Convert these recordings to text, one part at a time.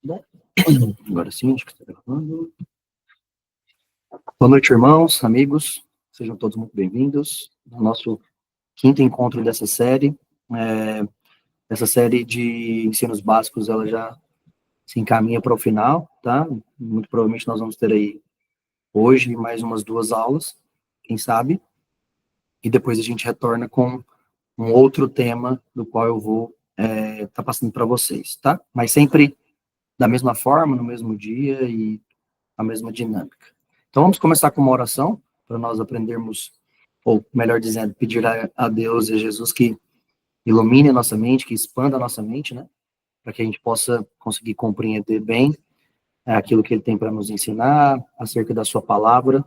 Bom, agora sim, acho que está gravando. Boa noite, irmãos, amigos, sejam todos muito bem-vindos ao nosso quinto encontro dessa série. Essa série de ensinos básicos, ela já se encaminha para o final, tá? Muito provavelmente nós vamos ter aí hoje mais umas 2 aulas, quem sabe, e depois a gente retorna com um outro tema do qual eu vou tá passando para vocês, tá? Mas sempre da mesma forma, no mesmo dia e a mesma dinâmica. Então, vamos começar com uma oração, para nós aprendermos, ou melhor dizendo, pedir a Deus e a Jesus que ilumine a nossa mente, que expanda a nossa mente, né? Para que a gente possa conseguir compreender bem aquilo que Ele tem para nos ensinar, acerca da Sua palavra,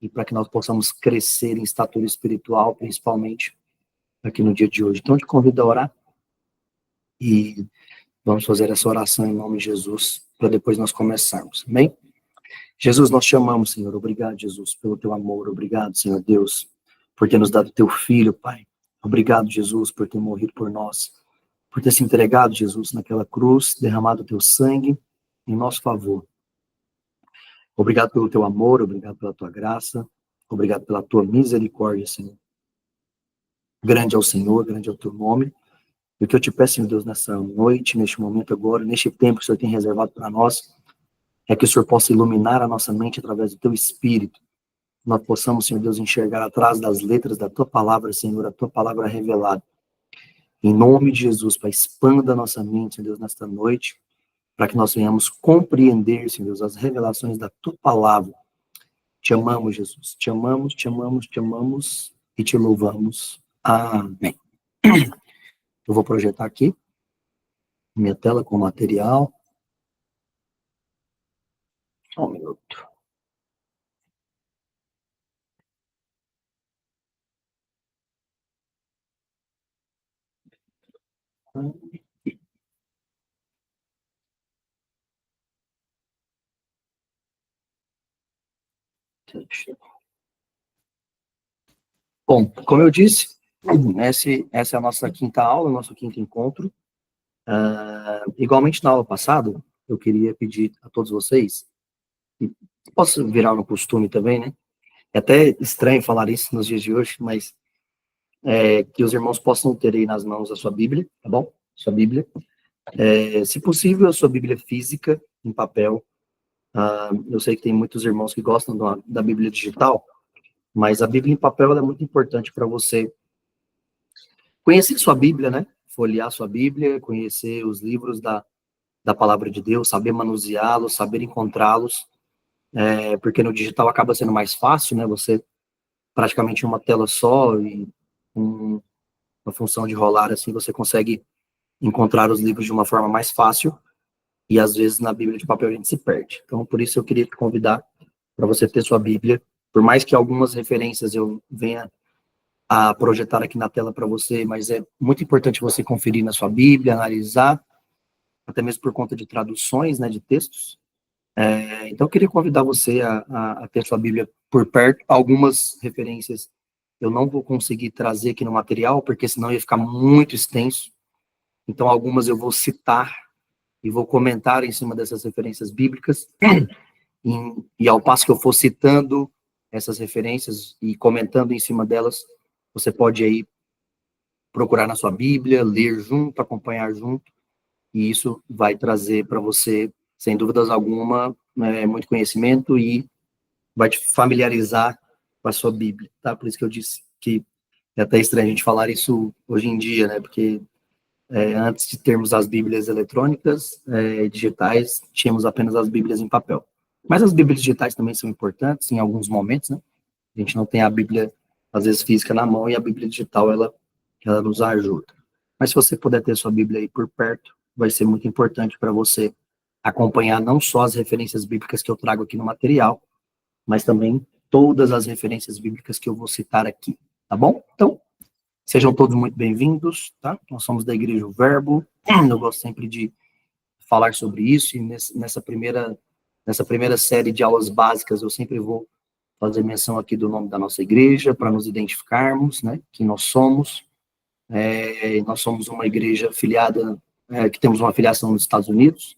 e para que nós possamos crescer em estatura espiritual, principalmente aqui no dia de hoje. Então, eu te convido a orar e vamos fazer essa oração em nome de Jesus, para depois nós começarmos, amém? Jesus, nós te amamos, Senhor. Obrigado, Jesus, pelo teu amor. Obrigado, Senhor Deus, por ter nos dado teu filho, Pai. Obrigado, Jesus, por ter morrido por nós, por ter se entregado, Jesus, naquela cruz, derramado o teu sangue em nosso favor. Obrigado pelo teu amor, obrigado pela tua graça, obrigado pela tua misericórdia, Senhor. Grande é o Senhor, grande é o teu nome. E o que eu te peço, Senhor Deus, nessa noite, neste momento agora, neste tempo que o Senhor tem reservado para nós, é que o Senhor possa iluminar a nossa mente através do teu Espírito. Nós possamos, Senhor Deus, enxergar atrás das letras da tua palavra, Senhor, a tua palavra revelada. Em nome de Jesus, Pai, expanda a nossa mente, Senhor Deus, nesta noite, para que nós venhamos compreender, Senhor Deus, as revelações da tua palavra. Te amamos, Jesus. Te amamos, te amamos, te amamos e te louvamos. Amém. Eu vou projetar aqui minha tela com material. Só um minuto. Bom, como eu disse, essa é a nossa quinta aula, nosso quinto encontro. Igualmente na aula passada, eu queria pedir a todos vocês, e posso virar um costume também, né? É até estranho falar isso nos dias de hoje, mas que os irmãos possam ter aí nas mãos a sua Bíblia, tá bom? Sua Bíblia. Se possível, a sua Bíblia física, em papel. Eu sei que tem muitos irmãos que gostam da Bíblia digital, mas a Bíblia em papel ela é muito importante para você conhecer sua Bíblia, né? Folhear sua Bíblia, conhecer os livros da palavra de Deus, saber manuseá-los, saber encontrá-los, porque no digital acaba sendo mais fácil, né? Você praticamente uma tela só e uma função de rolar assim, você consegue encontrar os livros de uma forma mais fácil e às vezes na Bíblia de papel a gente se perde. Então, por isso eu queria te convidar para você ter sua Bíblia, por mais que algumas referências eu venha a projetar aqui na tela para você, mas é muito importante você conferir na sua Bíblia, analisar, até mesmo por conta de traduções, né, de textos. Então, eu queria convidar você a ter sua Bíblia por perto. Algumas referências eu não vou conseguir trazer aqui no material, porque senão ia ficar muito extenso. Então, algumas eu vou citar e vou comentar em cima dessas referências bíblicas. E ao passo que eu for citando essas referências e comentando em cima delas, você pode aí procurar na sua Bíblia, ler junto, acompanhar junto, e isso vai trazer para você, sem dúvidas alguma, muito conhecimento e vai te familiarizar com a sua Bíblia, tá? Por isso que eu disse que é até estranho a gente falar isso hoje em dia, né? Porque antes de termos as Bíblias eletrônicas, digitais, tínhamos apenas as Bíblias em papel. Mas as Bíblias digitais também são importantes em alguns momentos, né? A gente não tem a Bíblia, às vezes, física na mão e a Bíblia digital, ela nos ajuda. Mas se você puder ter sua Bíblia aí por perto, vai ser muito importante para você acompanhar não só as referências bíblicas que eu trago aqui no material, mas também todas as referências bíblicas que eu vou citar aqui, tá bom? Então, sejam todos muito bem-vindos, tá? Nós somos da Igreja O Verbo, eu gosto sempre de falar sobre isso, e nessa primeira série de aulas básicas eu sempre vou fazer menção aqui do nome da nossa igreja, para nos identificarmos, né, quem nós somos. Nós somos uma igreja afiliada, que temos uma filiação nos Estados Unidos,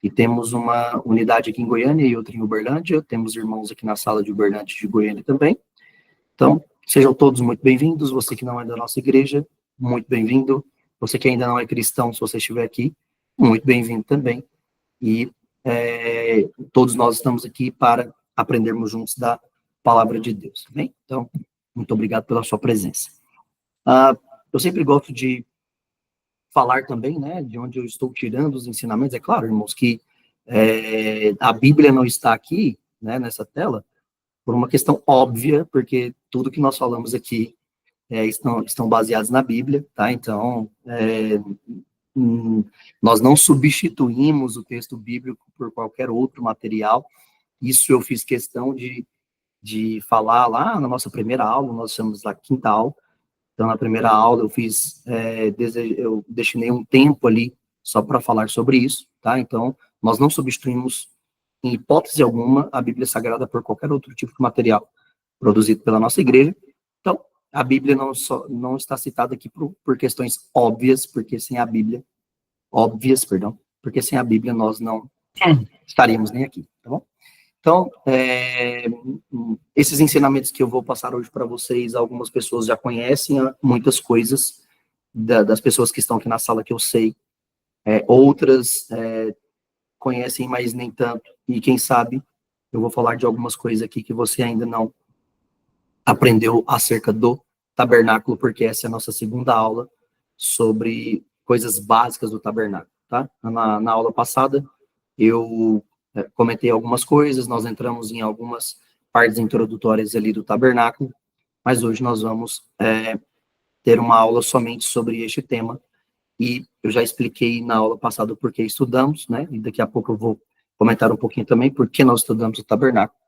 E temos uma unidade aqui em Goiânia e outra em Uberlândia, temos irmãos aqui na sala de Uberlândia e de Goiânia também. Então, sejam todos muito bem-vindos, você que não é da nossa igreja, muito bem-vindo, você que ainda não é cristão, se você estiver aqui, muito bem-vindo também, e todos nós estamos aqui para aprendermos juntos da palavra de Deus, tá bem? Então, muito obrigado pela sua presença. Eu sempre gosto de falar também, né, de onde eu estou tirando os ensinamentos. É claro, irmãos, que a Bíblia não está aqui, né, nessa tela, por uma questão óbvia, porque tudo que nós falamos aqui estão baseados na Bíblia, tá? Então, nós não substituímos o texto bíblico por qualquer outro material. Isso eu fiz questão de falar lá na nossa primeira aula, nós chamamos lá quinta aula. Então, na primeira aula, eu destinei um tempo ali só para falar sobre isso, tá? Então, nós não substituímos, em hipótese alguma, a Bíblia Sagrada por qualquer outro tipo de material produzido pela nossa igreja. Então, a Bíblia não está citada aqui por questões óbvias, porque sem a Bíblia, porque sem a Bíblia nós não estaríamos nem aqui, tá bom? Então, esses ensinamentos que eu vou passar hoje para vocês, algumas pessoas já conhecem muitas coisas das pessoas que estão aqui na sala que eu sei, outras conhecem, mas nem tanto, e quem sabe eu vou falar de algumas coisas aqui que você ainda não aprendeu acerca do tabernáculo, porque essa é a nossa segunda aula sobre coisas básicas do tabernáculo, tá? Na aula passada, eu comentei algumas coisas, nós entramos em algumas partes introdutórias ali do tabernáculo, mas hoje nós vamos ter uma aula somente sobre este tema, e eu já expliquei na aula passada o porquê estudamos, né, e daqui a pouco eu vou comentar um pouquinho também por que nós estudamos o tabernáculo,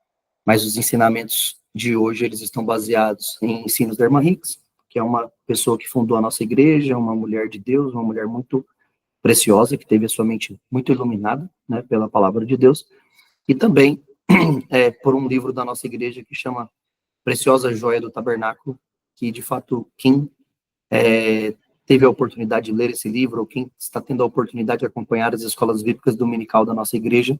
mas os ensinamentos de hoje, eles estão baseados em ensinos da irmã Hicks, que é uma pessoa que fundou a nossa igreja, uma mulher de Deus, uma mulher muito preciosa, que teve a sua mente muito iluminada, né, pela palavra de Deus, e também por um livro da nossa igreja que chama Preciosa Joia do Tabernáculo, que, de fato, quem teve a oportunidade de ler esse livro, ou quem está tendo a oportunidade de acompanhar as escolas bíblicas dominical da nossa igreja,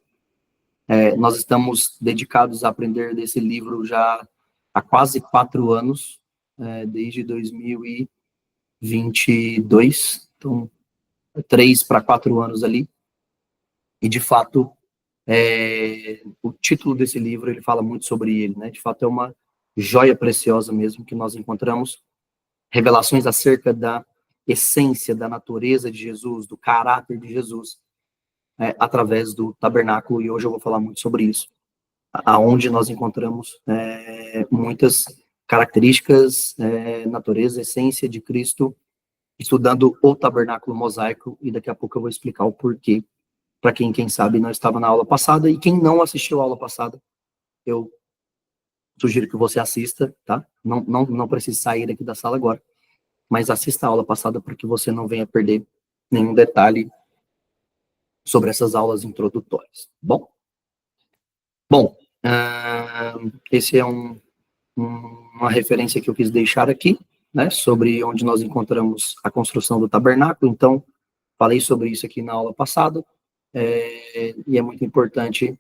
nós estamos dedicados a aprender desse livro já há quase 4 anos, desde 2022, então, 3 para 4 anos ali, e, de fato, o título desse livro, ele fala muito sobre ele, né? De fato, é uma joia preciosa mesmo, que nós encontramos revelações acerca da essência, da natureza de Jesus, do caráter de Jesus, através do tabernáculo, e hoje eu vou falar muito sobre isso, aonde nós encontramos muitas características, natureza, essência de Cristo, estudando o tabernáculo mosaico, e daqui a pouco eu vou explicar o porquê, para quem sabe não estava na aula passada, e quem não assistiu a aula passada, eu sugiro que você assista, tá? Não precisa sair aqui da sala agora, mas assista a aula passada para que você não venha perder nenhum detalhe sobre essas aulas introdutórias, bom? Bom, esse é uma referência que eu quis deixar aqui, né, sobre onde nós encontramos a construção do tabernáculo. Então, falei sobre isso aqui na aula passada, e é muito importante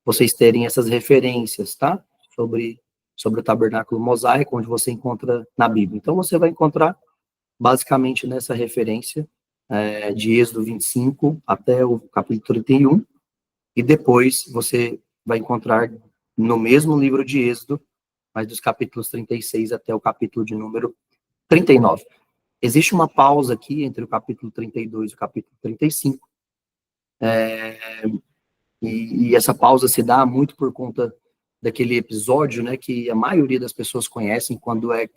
vocês terem essas referências, tá? Sobre o tabernáculo mosaico, onde você encontra na Bíblia. Então, você vai encontrar, basicamente, nessa referência, de Êxodo 25 até o capítulo 31, e depois você vai encontrar no mesmo livro de Êxodo, mas dos capítulos 36 até o capítulo de número 39. Existe uma pausa aqui entre o capítulo 32 e o capítulo 35, e essa pausa se dá muito por conta daquele episódio, né, que a maioria das pessoas conhecem, quando é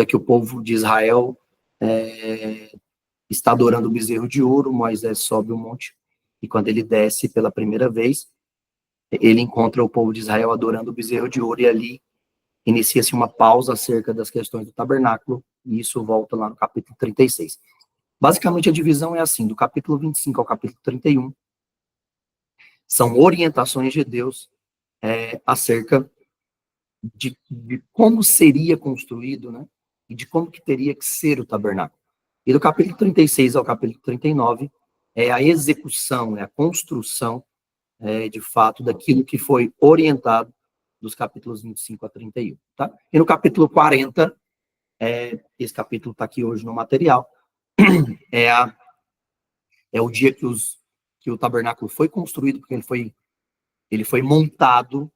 que o povo de Israel está adorando o bezerro de ouro. Moisés sobe o monte, e quando ele desce pela primeira vez, ele encontra o povo de Israel adorando o bezerro de ouro, e ali inicia-se uma pausa acerca das questões do tabernáculo, e isso volta lá no capítulo 36. Basicamente, a divisão é assim: do capítulo 25 ao capítulo 31, são orientações de Deus acerca de como seria construído, né, e de como que teria que ser o tabernáculo. E do capítulo 36 ao capítulo 39, é a execução, é a construção, de fato, daquilo que foi orientado dos capítulos 25 a 31, tá? E no capítulo 40, esse capítulo está aqui hoje no material, é o dia que o tabernáculo foi construído, porque ele foi montado,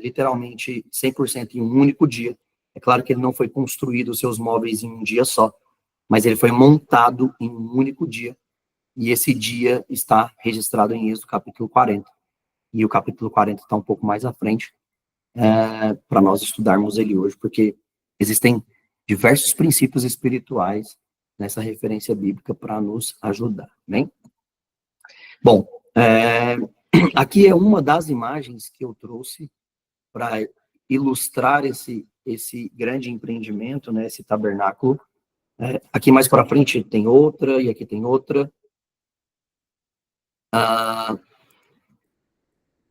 literalmente 100% em um único dia. É claro que ele não foi construído os seus móveis em um dia só, mas ele foi montado em um único dia, e esse dia está registrado em Êxodo capítulo 40. E o capítulo 40 está um pouco mais à frente, para nós estudarmos ele hoje, porque existem diversos princípios espirituais nessa referência bíblica para nos ajudar, né? Bom, aqui é uma das imagens que eu trouxe para ilustrar esse grande empreendimento, né, esse tabernáculo. Aqui mais para frente tem outra, e aqui tem outra.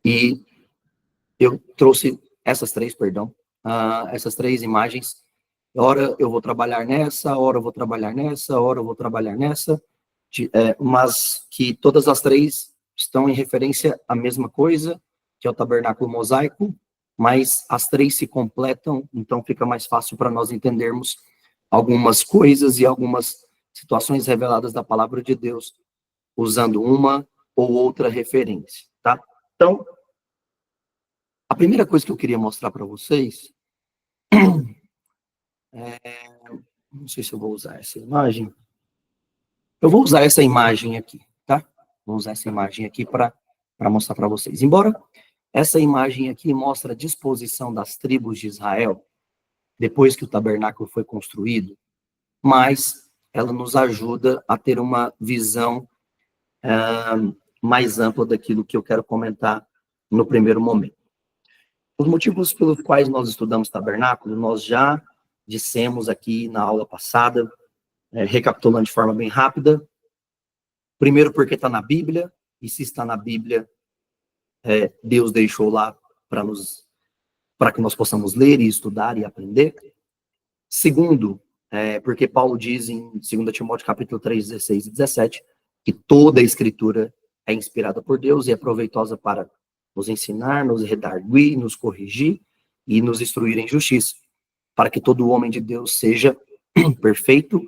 E eu trouxe essas três, perdão, essas três imagens. Ora eu vou trabalhar nessa, ora eu vou trabalhar nessa, ora eu vou trabalhar nessa, mas que todas as três estão em referência à mesma coisa, que é o tabernáculo mosaico, mas as três se completam, então fica mais fácil para nós entendermos algumas coisas e algumas situações reveladas da palavra de Deus, usando uma ou outra referência, tá? Então, a primeira coisa que eu queria mostrar para vocês, não sei se eu vou usar essa imagem, eu vou usar essa imagem aqui, tá? Vou usar essa imagem aqui para mostrar para vocês. Embora essa imagem aqui mostre a disposição das tribos de Israel, depois que o tabernáculo foi construído, mas ela nos ajuda a ter uma visão mais ampla daquilo que eu quero comentar no primeiro momento. Os motivos pelos quais nós estudamos tabernáculo, nós já dissemos aqui na aula passada, recapitulando de forma bem rápida. Primeiro, porque está na Bíblia, e se está na Bíblia, Deus deixou lá para que nós possamos ler e estudar e aprender. Segundo, porque Paulo diz em 2 Timóteo capítulo 3, 16 e 17, que toda a Escritura é inspirada por Deus e é proveitosa para nos ensinar, nos redarguir, nos corrigir e nos instruir em justiça, para que todo homem de Deus seja perfeito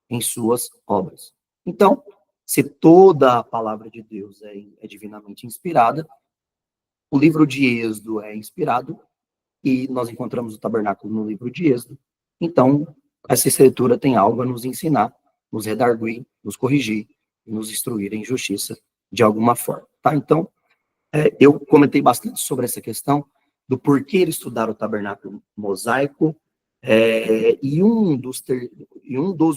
em suas obras. Então, se toda a palavra de Deus é divinamente inspirada, o livro de Êxodo é inspirado, e nós encontramos o tabernáculo no livro de Êxodo. Então, essa escritura tem algo a nos ensinar, nos redarguir, nos corrigir e nos instruir em justiça de alguma forma, tá? Então, eu comentei bastante sobre essa questão do porquê estudar o tabernáculo mosaico, e um dos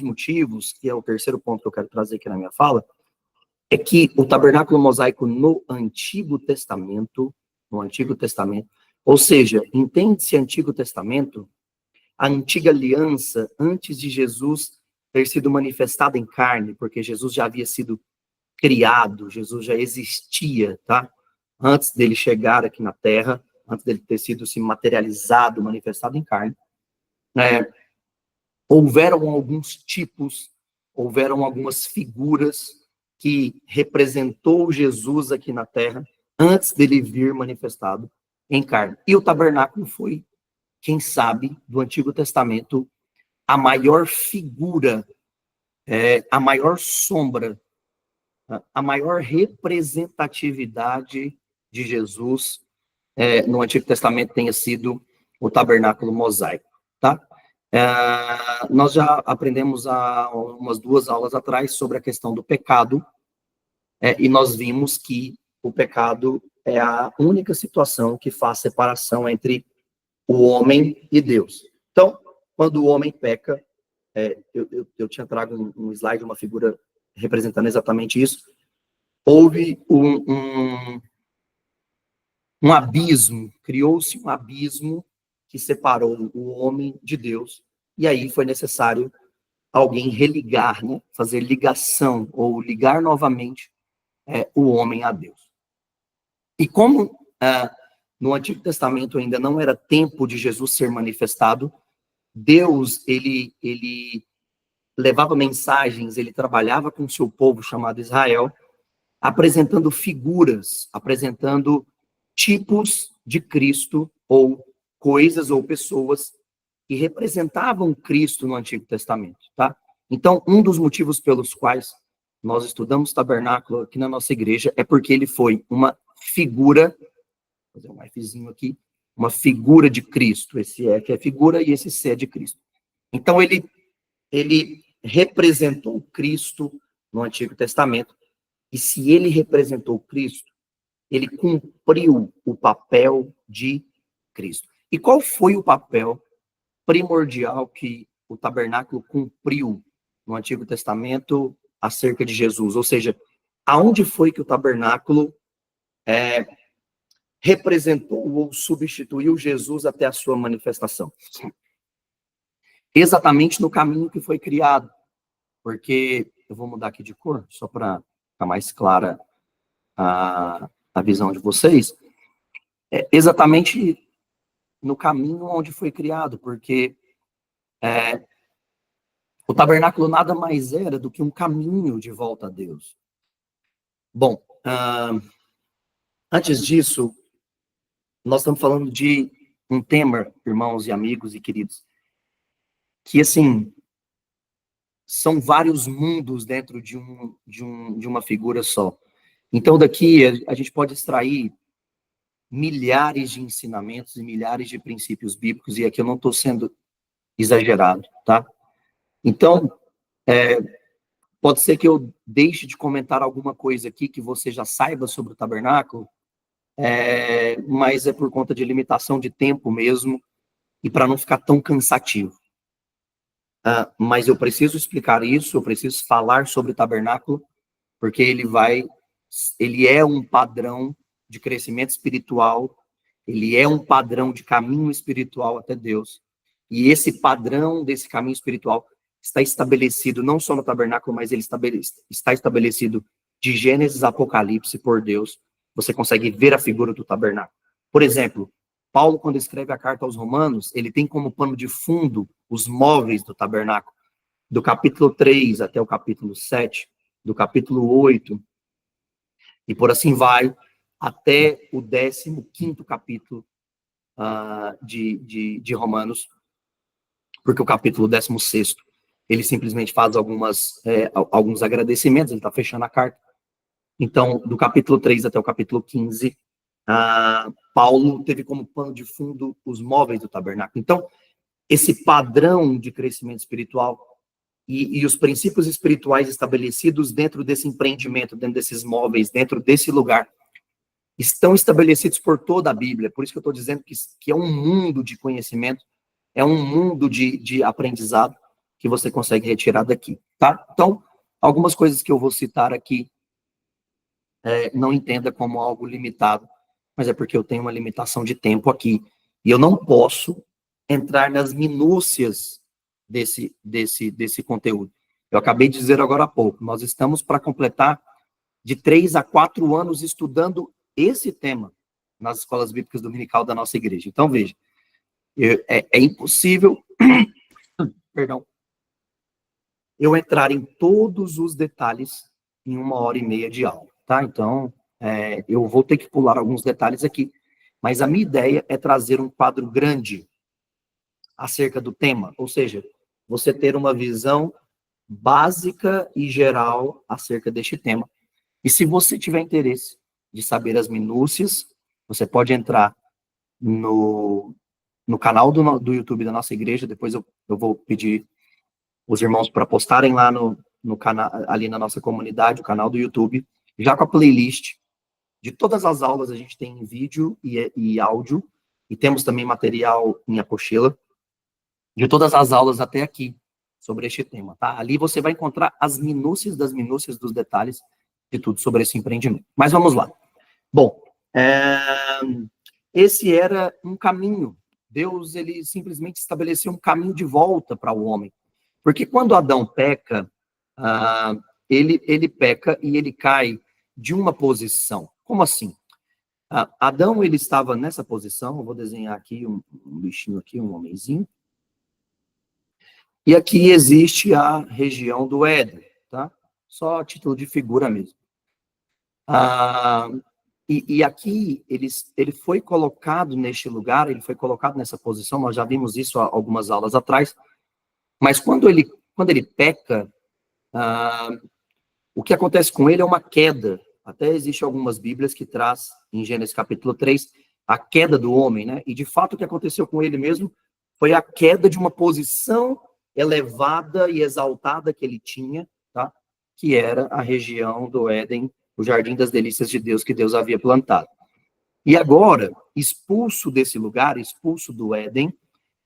motivos, que é o terceiro ponto que eu quero trazer aqui na minha fala, é que o tabernáculo mosaico no Antigo Testamento, ou seja, entende-se Antigo Testamento, a antiga aliança, antes de Jesus ter sido manifestada em carne, porque Jesus já havia sido criado, Jesus já existia, tá? Antes dele chegar aqui na Terra, antes dele ter sido se materializado, manifestado em carne, houveram algumas figuras que representou Jesus aqui na Terra, antes dele vir manifestado em carne. E o tabernáculo foi, quem sabe, do Antigo Testamento, a maior figura, a maior sombra, a maior representatividade de Jesus no Antigo Testamento tenha sido o tabernáculo mosaico, tá? Nós já aprendemos há umas 2 aulas atrás sobre a questão do pecado, e nós vimos que o pecado é a única situação que faz separação entre o homem e Deus. Então, quando o homem peca, eu tinha trago um slide, uma figura representando exatamente isso, houve um abismo, criou-se um abismo que separou o homem de Deus, e aí foi necessário alguém religar, né? Fazer ligação, ou ligar novamente o homem a Deus. E como no Antigo Testamento ainda não era tempo de Jesus ser manifestado, Deus, ele levava mensagens, ele trabalhava com o seu povo chamado Israel, apresentando figuras, apresentando tipos de Cristo, ou coisas ou pessoas que representavam Cristo no Antigo Testamento, tá? Então, um dos motivos pelos quais nós estudamos tabernáculo aqui na nossa igreja é porque ele foi uma figura, vou fazer um Fzinho aqui, uma figura de Cristo. Esse F é figura e esse C é de Cristo. Então, ele representou Cristo no Antigo Testamento. E se ele representou Cristo, ele cumpriu o papel de Cristo. E qual foi o papel primordial que o tabernáculo cumpriu no Antigo Testamento acerca de Jesus? Ou seja, aonde foi que o tabernáculo representou ou substituiu Jesus até a sua manifestação? Exatamente no caminho que foi criado. Porque, eu vou mudar aqui de cor, só para ficar mais clara a visão de vocês. É exatamente no caminho onde foi criado, porque o tabernáculo nada mais era do que um caminho de volta a Deus. Bom, antes disso, nós estamos falando de um tema, irmãos e amigos e queridos, que, assim, são vários mundos dentro de uma figura só. Então, daqui, a gente pode extrair milhares de ensinamentos e milhares de princípios bíblicos, e aqui eu não estou sendo exagerado, tá? Então, pode ser que eu deixe de comentar alguma coisa aqui que você já saiba sobre o tabernáculo, mas é por conta de limitação de tempo mesmo, e para não ficar tão cansativo. Mas eu preciso explicar isso, eu preciso falar sobre o tabernáculo, porque ele é um padrão de crescimento espiritual, ele é um padrão de caminho espiritual até Deus. E esse padrão desse caminho espiritual está estabelecido não só no tabernáculo, mas ele está estabelecido de Gênesis a Apocalipse por Deus. Você consegue ver a figura do tabernáculo. Por exemplo, Paulo, quando escreve a carta aos Romanos, ele tem como pano de fundo os móveis do tabernáculo. Do capítulo 3 até o capítulo 7, do capítulo 8, e por assim vai, até o 15º capítulo de Romanos, porque o capítulo 16º, ele simplesmente faz alguns agradecimentos, ele está fechando a carta. Então, do capítulo 3 até o capítulo 15, Paulo teve como pano de fundo os móveis do tabernáculo. Então, esse padrão de crescimento espiritual e os princípios espirituais estabelecidos dentro desse empreendimento, dentro desses móveis, dentro desse lugar, estão estabelecidos por toda a Bíblia. Por isso que eu estou dizendo que é um mundo de conhecimento, é um mundo de aprendizado que você consegue retirar daqui, tá? Então, algumas coisas que eu vou citar aqui, não entenda como algo limitado, mas é porque eu tenho uma limitação de tempo aqui, e eu não posso entrar nas minúcias desse conteúdo. Eu acabei de dizer agora há pouco, nós estamos para completar de 3 a 4 anos estudando esse tema nas escolas bíblicas dominical da nossa igreja. Então, veja, é impossível, perdão, eu entrar em todos os detalhes em 1h30 de aula, tá? Então, eu vou ter que pular alguns detalhes aqui, mas a minha ideia é trazer um quadro grande acerca do tema, ou seja, você ter uma visão básica e geral acerca deste tema. E se você tiver interesse de saber as minúcias, você pode entrar no canal do YouTube da nossa igreja. Depois eu vou pedir os irmãos para postarem lá no canal, ali na nossa comunidade, o canal do YouTube, já com a playlist de todas as aulas. A gente tem em vídeo e áudio, e temos também material em apostila de todas as aulas até aqui sobre este tema, tá? Ali você vai encontrar as minúcias das minúcias dos detalhes de tudo sobre esse empreendimento. Mas vamos lá. Bom, esse era um caminho. Deus, ele simplesmente estabeleceu um caminho de volta para o homem. Porque quando Adão peca, ele peca e ele cai de uma posição. Como assim? Adão, ele estava nessa posição, eu vou desenhar aqui um bichinho aqui, um homenzinho. E aqui existe a região do Éden, tá? Só a título de figura mesmo. Ah, e aqui ele foi colocado neste lugar, ele foi colocado nessa posição, nós já vimos isso há algumas aulas atrás, mas quando ele peca, ah, o que acontece com ele é uma queda. Até existe algumas bíblias que traz, em Gênesis capítulo 3, a queda do homem, né? E de fato o que aconteceu com ele mesmo foi a queda de uma posição elevada e exaltada que ele tinha, tá? Que era a região do Éden, o jardim das delícias de Deus que Deus havia plantado. E agora, expulso desse lugar, expulso do Éden,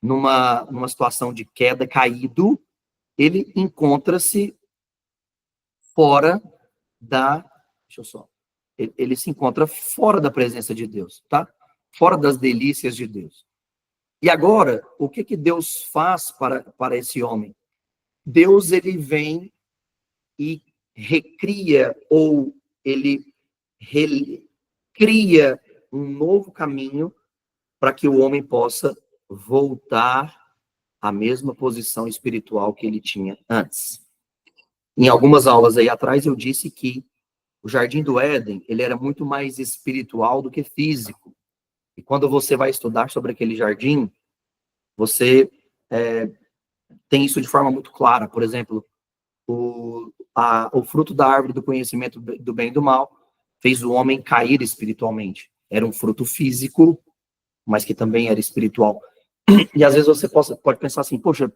numa situação de queda, caído, ele encontra-se fora da. Deixa eu só. Ele se encontra fora da presença de Deus, tá? Fora das delícias de Deus. E agora, o que Deus faz para esse homem? Deus, ele vem e recria, ou ele cria um novo caminho para que o homem possa voltar à mesma posição espiritual que ele tinha antes. Em algumas aulas aí atrás, eu disse que o Jardim do Éden, ele era muito mais espiritual do que físico. E quando você vai estudar sobre aquele jardim, você tem isso de forma muito clara. Por exemplo, o fruto da árvore do conhecimento do bem e do mal fez o homem cair espiritualmente. Era um fruto físico, mas que também era espiritual. E às vezes você pode pensar assim, poxa, o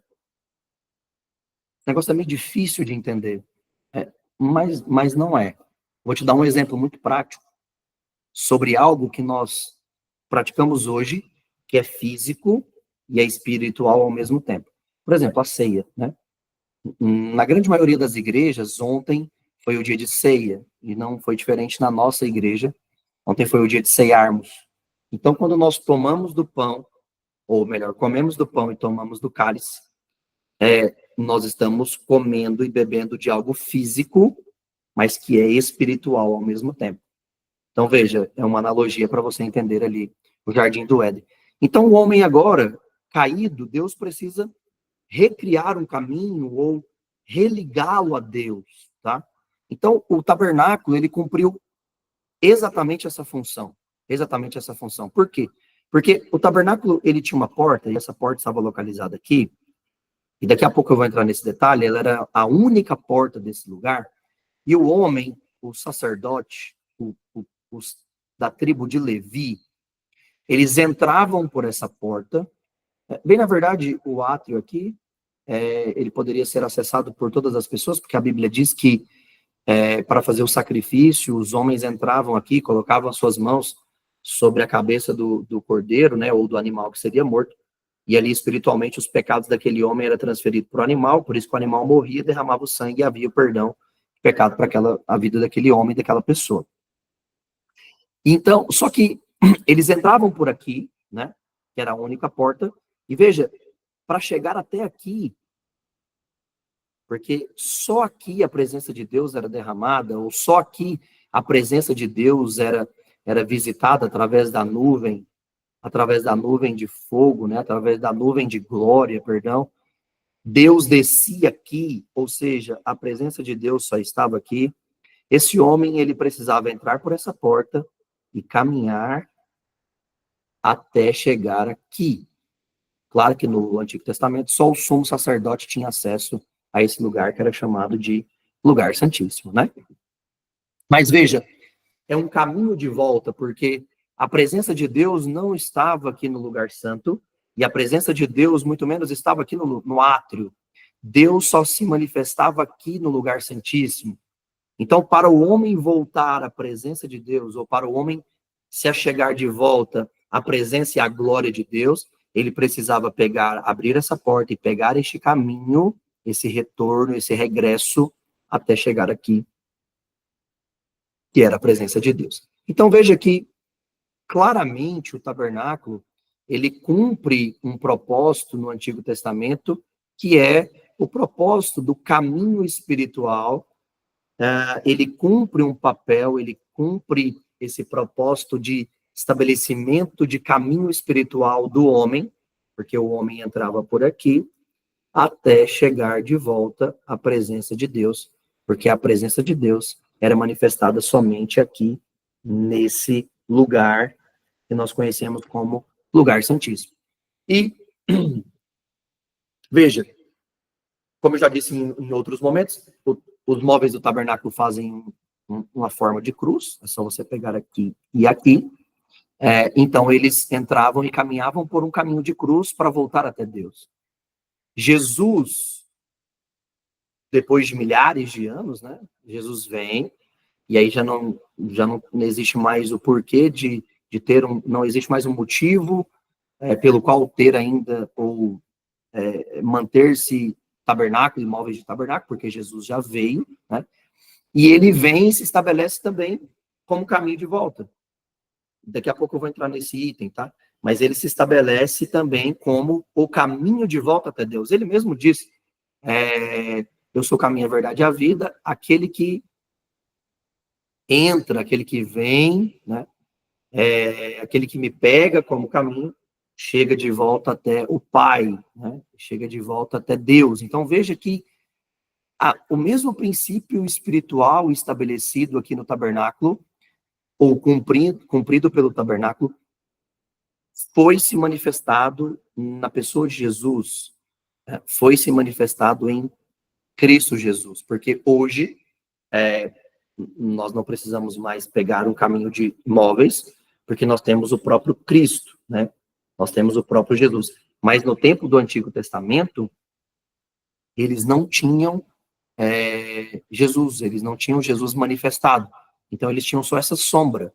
negócio é meio difícil de entender. Mas não é. Vou te dar um exemplo muito prático sobre algo que nós praticamos hoje, que é físico e é espiritual ao mesmo tempo. Por exemplo, a ceia, né? Na grande maioria das igrejas, ontem foi o dia de ceia, e não foi diferente na nossa igreja. Ontem foi o dia de ceiarmos. Então, quando nós tomamos do pão, ou melhor, comemos do pão e tomamos do cálice, nós estamos comendo e bebendo de algo físico, mas que é espiritual ao mesmo tempo. Então, veja, é uma analogia para você entender ali o jardim do Éden. Então, o homem agora, caído, Deus precisa recriar um caminho ou religá-lo a Deus, tá? Então, o tabernáculo, ele cumpriu exatamente essa função. Exatamente essa função. Por quê? Porque o tabernáculo, ele tinha uma porta, e essa porta estava localizada aqui, e daqui a pouco eu vou entrar nesse detalhe, ela era a única porta desse lugar, e o homem, o sacerdote, os da tribo de Levi, eles entravam por essa porta. Bem, na verdade, o átrio aqui, ele poderia ser acessado por todas as pessoas, porque a Bíblia diz que para fazer o sacrifício, os homens entravam aqui, colocavam as suas mãos sobre a cabeça do cordeiro, né, ou do animal que seria morto, e ali espiritualmente os pecados daquele homem eram transferidos para o animal, por isso que o animal morria, derramava o sangue e havia o perdão de pecado para a vida daquele homem, daquela pessoa. Então, só que eles entravam por aqui, né, que era a única porta, e veja, para chegar até aqui, porque só aqui a presença de Deus era derramada, ou só aqui a presença de Deus era visitada através da nuvem de fogo, né, através da nuvem de glória, perdão. Deus descia aqui, ou seja, a presença de Deus só estava aqui. Esse homem, ele precisava entrar por essa porta e caminhar até chegar aqui. Claro que no Antigo Testamento só o sumo sacerdote tinha acesso a esse lugar que era chamado de lugar santíssimo, né? Mas veja, é um caminho de volta, porque a presença de Deus não estava aqui no lugar santo, e a presença de Deus muito menos estava aqui no átrio. Deus só se manifestava aqui no lugar santíssimo. Então, para o homem voltar à presença de Deus, ou para o homem se achegar de volta à presença e à glória de Deus, ele precisava abrir essa porta e pegar este caminho, esse retorno, esse regresso, até chegar aqui, que era a presença de Deus. Então, veja que, claramente, o tabernáculo, ele cumpre um propósito no Antigo Testamento, que é o propósito do caminho espiritual. Ele cumpre um papel, ele cumpre esse propósito de estabelecimento de caminho espiritual do homem, porque o homem entrava por aqui, até chegar de volta à presença de Deus, porque a presença de Deus era manifestada somente aqui, nesse lugar que nós conhecemos como lugar santíssimo. E, veja, como eu já disse em outros momentos, os móveis do tabernáculo fazem uma forma de cruz, é só você pegar aqui e aqui. Então, eles entravam e caminhavam por um caminho de cruz para voltar até Deus. Jesus, depois de milhares de anos, né, Jesus vem, e aí já não existe mais o porquê de ter não existe mais um motivo pelo qual ter ainda, ou manter-se tabernáculo, imóveis de tabernáculo, porque Jesus já veio, né, e ele vem e se estabelece também como caminho de volta. Daqui a pouco eu vou entrar nesse item, tá? Mas ele se estabelece também como o caminho de volta até Deus. Ele mesmo disse, eu sou o caminho, a verdade e a vida, aquele que entra, aquele que vem, né? Aquele que me pega como caminho, chega de volta até o Pai, né? Chega de volta até Deus. Então veja que o mesmo princípio espiritual estabelecido aqui no tabernáculo, ou cumprido pelo tabernáculo, foi se manifestado na pessoa de Jesus, foi se manifestado em Cristo Jesus, porque hoje nós não precisamos mais pegar um caminho de móveis, porque nós temos o próprio Cristo, né? Nós temos o próprio Jesus. Mas no tempo do Antigo Testamento, eles não tinham Jesus, eles não tinham Jesus manifestado. Então eles tinham só essa sombra,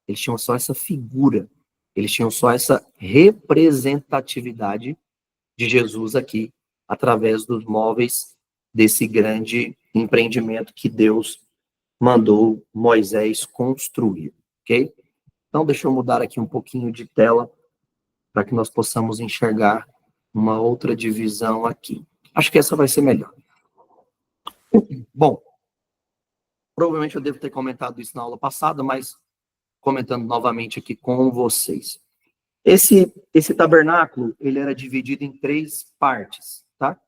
eles tinham só essa figura, eles tinham só essa representatividade de Jesus aqui, através dos móveis desse grande empreendimento que Deus mandou Moisés construir, ok? Então, deixa eu mudar aqui um pouquinho de tela para que nós possamos enxergar uma outra divisão aqui. Acho que essa vai ser melhor. Bom, provavelmente eu devo ter comentado isso na aula passada, mas comentando novamente aqui com vocês. Esse tabernáculo, ele era dividido em 3 partes, tá?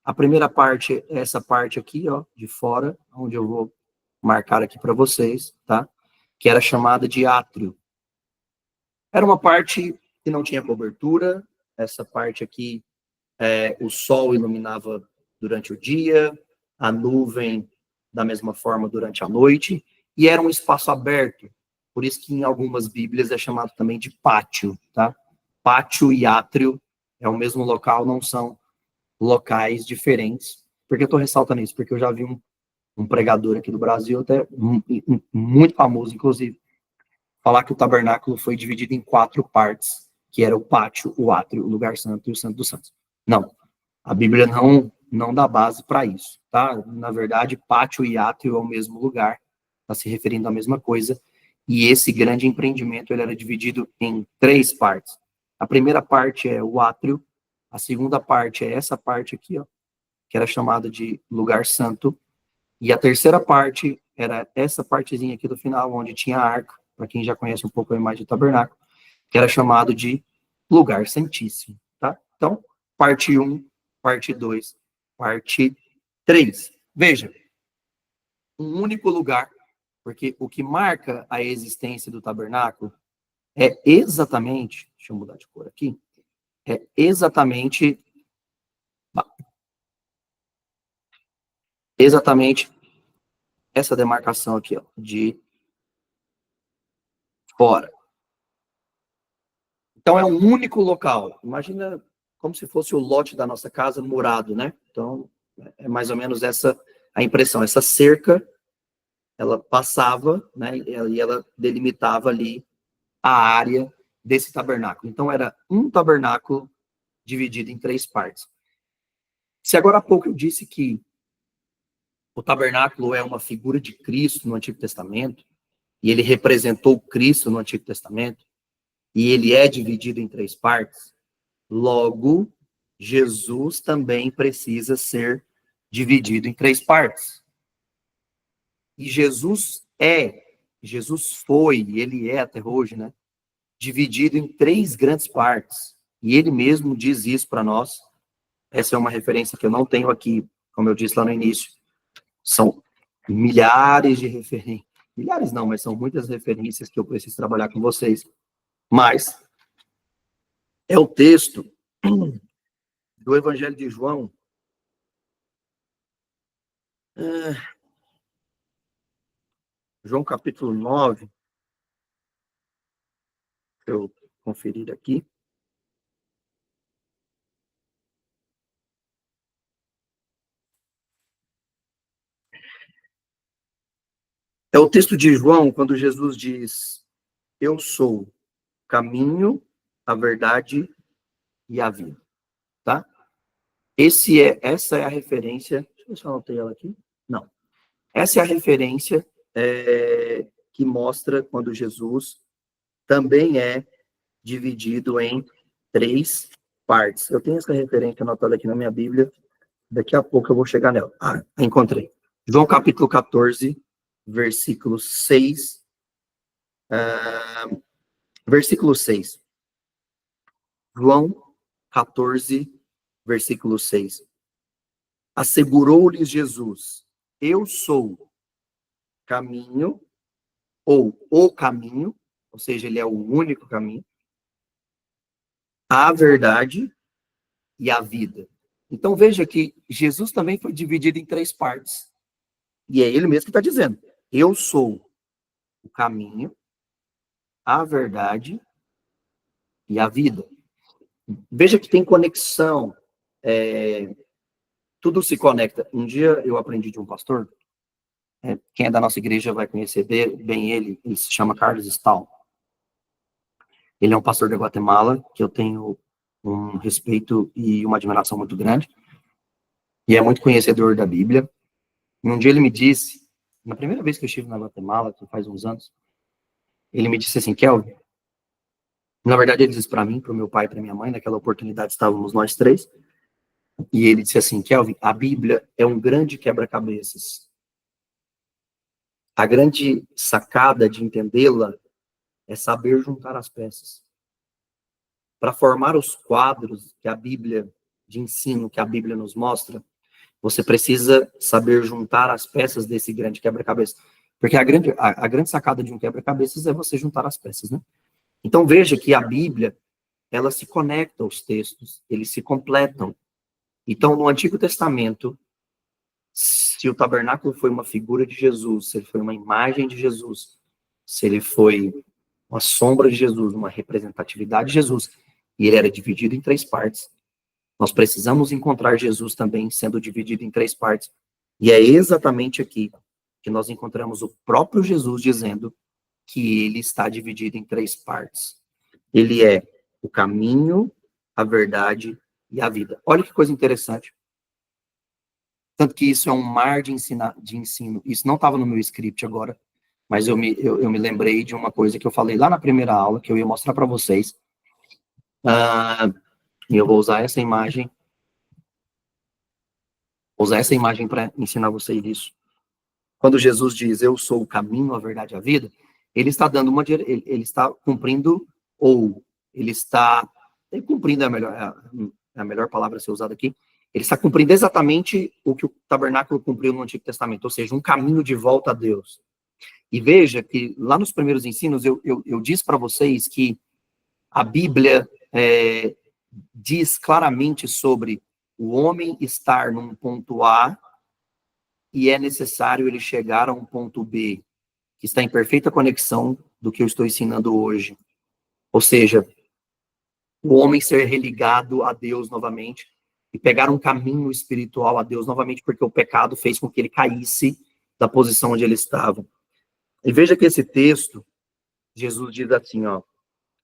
A primeira parte é essa parte aqui, ó, de fora, onde eu vou marcar aqui para vocês, tá? Que era chamada de átrio. Era uma parte que não tinha cobertura, essa parte aqui, o sol iluminava durante o dia, a nuvem da mesma forma durante a noite, e era um espaço aberto, por isso que em algumas bíblias é chamado também de pátio, tá? Pátio e átrio é o mesmo local, não são locais diferentes. Por que eu estou ressaltando isso? Porque eu já vi um pregador aqui do Brasil, até muito famoso, inclusive, falar que o tabernáculo foi dividido em 4 partes, que era o pátio, o átrio, o lugar santo e o santo dos santos. Não, a Bíblia não dá base para isso, tá? Na verdade, pátio e átrio é o mesmo lugar, está se referindo à mesma coisa, e esse grande empreendimento ele era dividido em 3 partes. A primeira parte é o átrio, a segunda parte é essa parte aqui, ó, que era chamada de lugar santo, e a terceira parte era essa partezinha aqui do final, onde tinha a arca, para quem já conhece um pouco a imagem do tabernáculo, que era chamado de lugar santíssimo, tá? Então, parte 1, parte 2, parte 3. Veja, um único lugar, porque o que marca a existência do tabernáculo é exatamente, deixa eu mudar de cor aqui, é exatamente essa demarcação aqui, ó, de fora. Então, é um único local. Imagina como se fosse o lote da nossa casa murado, né? Então, é mais ou menos essa a impressão. Essa cerca, ela passava, né? E ela delimitava ali a área desse tabernáculo. Então, era um tabernáculo dividido em 3 partes. Se agora há pouco eu disse que o tabernáculo é uma figura de Cristo no Antigo Testamento, e ele representou Cristo no Antigo Testamento, e ele é dividido em 3 partes, logo, Jesus também precisa ser dividido em 3 partes. E Jesus foi, e ele é até hoje, né? Dividido em 3 grandes partes. E ele mesmo diz isso para nós. Essa é uma referência que eu não tenho aqui, como eu disse lá no início. São milhares de referências. Milhares não, mas são muitas referências que eu preciso trabalhar com vocês. Mas é o texto do Evangelho de João. João capítulo 9. Deixa eu conferir aqui. É o texto de João, quando Jesus diz: eu sou o caminho, a verdade e a vida. Tá? Essa é a referência. Deixa eu ver se eu anotei ela aqui. Não. Essa é a referência que mostra quando Jesus também é dividido em 3 partes. Eu tenho essa referência anotada aqui na minha Bíblia. Daqui a pouco eu vou chegar nela. Encontrei. João capítulo 14, versículo 6. Versículo 6. João 14, versículo 6. Assegurou-lhes Jesus: eu sou caminho, ou o caminho, ou seja, ele é o único caminho, a verdade e a vida. Então veja que Jesus também foi dividido em 3 partes. E é ele mesmo que está dizendo: eu sou o caminho, a verdade e a vida. Veja que tem conexão, tudo se conecta. Um dia eu aprendi de um pastor, quem é da nossa igreja vai conhecer bem ele se chama Carlos Stahl. Ele é um pastor da Guatemala, que eu tenho um respeito e uma admiração muito grande, e é muito conhecedor da Bíblia. E um dia ele me disse, na primeira vez que eu estive na Guatemala, que faz uns anos, ele me disse assim: Kelvin, na verdade ele disse para mim, para o meu pai e para minha mãe, naquela oportunidade estávamos nós 3, e ele disse assim: Kelvin, a Bíblia é um grande quebra-cabeças. A grande sacada de entendê-la é saber juntar as peças. Para formar os quadros que a Bíblia, de ensino que a Bíblia nos mostra, você precisa saber juntar as peças desse grande quebra-cabeças. Porque a grande sacada de um quebra-cabeças é você juntar as peças, né? Então veja que a Bíblia, ela se conecta aos textos, eles se completam. Então, no Antigo Testamento, se o tabernáculo foi uma figura de Jesus, se ele foi uma imagem de Jesus, se ele foi uma sombra de Jesus, uma representatividade de Jesus, e ele era dividido em 3 partes, nós precisamos encontrar Jesus também sendo dividido em 3 partes. E é exatamente aqui que nós encontramos o próprio Jesus dizendo que ele está dividido em 3 partes. Ele é o caminho, a verdade e a vida. Olha que coisa interessante. Tanto que isso é um mar de ensino. Isso não estava no meu script agora, mas eu me lembrei de uma coisa que eu falei lá na primeira aula, que eu ia mostrar para vocês. E eu vou usar essa imagem. Usar essa imagem para ensinar vocês isso. Quando Jesus diz: eu sou o caminho, a verdade e a vida, ele está dando ele está cumprindo, ou ele está cumprindo, é a melhor palavra a ser usada aqui. Ele está cumprindo exatamente o que o tabernáculo cumpriu no Antigo Testamento, ou seja, um caminho de volta a Deus. E veja que lá nos primeiros ensinos eu disse para vocês que a Bíblia diz claramente sobre o homem estar num ponto A e é necessário ele chegar a um ponto B, que está em perfeita conexão do que eu estou ensinando hoje. Ou seja, o homem ser religado a Deus novamente e pegar um caminho espiritual a Deus novamente, porque o pecado fez com que ele caísse da posição onde ele estava. E veja que esse texto, Jesus diz assim, ó: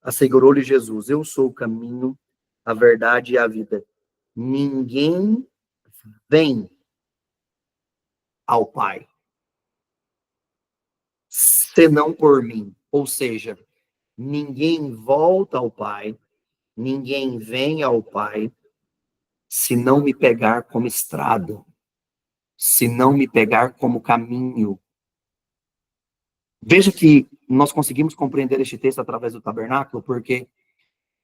assegurou-lhe Jesus: eu sou o caminho, a verdade e a vida. Ninguém vem ao Pai senão por mim. Ou seja, ninguém volta ao Pai, ninguém vem ao Pai, se não me pegar como estrada, se não me pegar como caminho. Veja que nós conseguimos compreender este texto através do tabernáculo, porque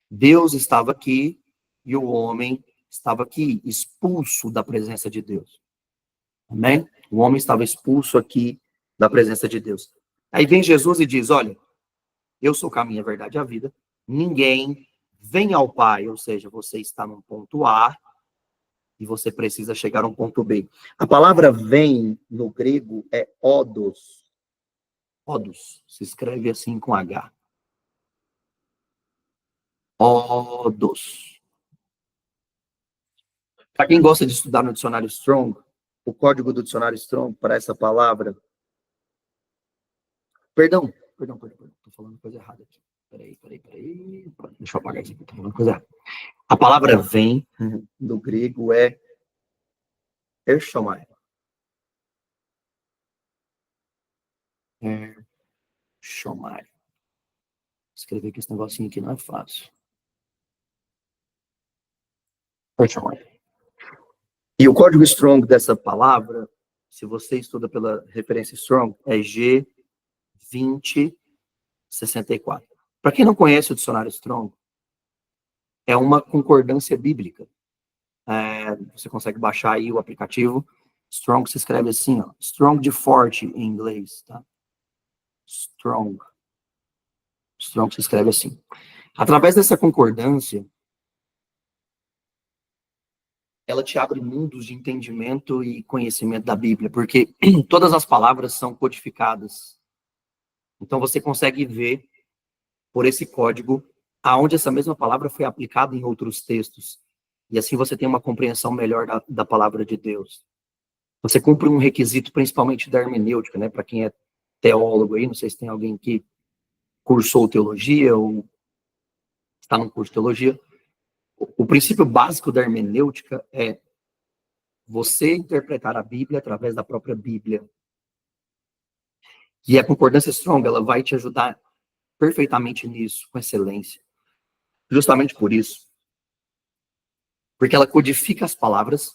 Deus estava aqui e o homem estava aqui, expulso da presença de Deus. Amém? O homem estava expulso aqui da presença de Deus. Aí vem Jesus e diz, olha, eu sou o caminho, a verdade e a vida. Ninguém vem ao Pai, ou seja, você está num ponto A e você precisa chegar a um ponto B. A palavra vem no grego é odos. Odos, se escreve assim com H. Odos. Para quem gosta de estudar no dicionário Strong, o código do dicionário Strong para essa palavra... Perdão. Estou falando coisa errada aqui. Peraí. Deixa eu apagar isso aqui, estou falando coisa errada. A palavra vem, do grego, é Ershomai. Ershomai. Escrever aqui esse negocinho aqui não é fácil. Ershomai. E o código Strong dessa palavra, se você estuda pela referência Strong, é G2064. Para quem não conhece o dicionário Strong, é uma concordância bíblica. Você consegue baixar aí o aplicativo. Strong se escreve assim, ó. Strong de forte em inglês, tá? Strong se escreve assim. Através dessa concordância, ela te abre mundos de entendimento e conhecimento da Bíblia, porque todas as palavras são codificadas. Então você consegue ver, por esse código, aonde essa mesma palavra foi aplicada em outros textos. E assim você tem uma compreensão melhor da palavra de Deus. Você cumpre um requisito, principalmente da hermenêutica, né? Para quem é teólogo aí, não sei se tem alguém que cursou teologia ou está no curso de teologia. O princípio básico da hermenêutica é você interpretar a Bíblia através da própria Bíblia. E a concordância Strong, ela vai te ajudar perfeitamente nisso, com excelência. Justamente por isso. Porque ela codifica as palavras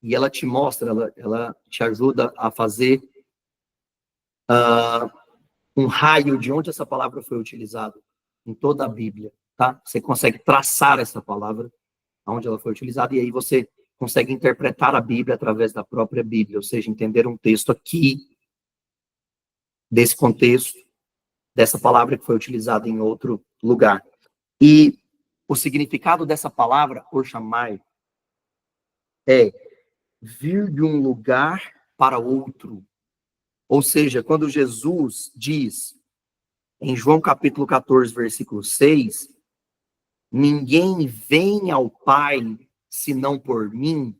e ela te mostra, ela te ajuda a fazer um raio de onde essa palavra foi utilizada em toda a Bíblia, tá? Você consegue traçar essa palavra, onde ela foi utilizada, e aí você consegue interpretar a Bíblia através da própria Bíblia, ou seja, entender um texto aqui, desse contexto, dessa palavra que foi utilizada em outro lugar. E o significado dessa palavra, Orchamai, é vir de um lugar para outro. Ou seja, quando Jesus diz, em João capítulo 14, versículo 6, ninguém vem ao Pai senão por mim,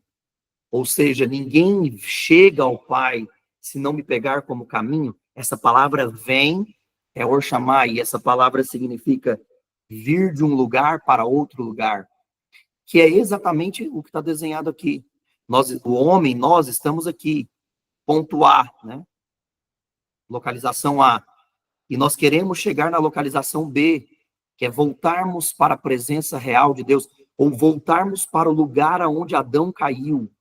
ou seja, ninguém chega ao Pai se não me pegar como caminho. Essa palavra vem, é Orchamai, e essa palavra significa vir de um lugar para outro lugar, que é exatamente o que está desenhado aqui. Nós estamos aqui, ponto A, né? Localização A. E nós queremos chegar na localização B, que é voltarmos para a presença real de Deus, ou voltarmos para o lugar aonde Adão caiu,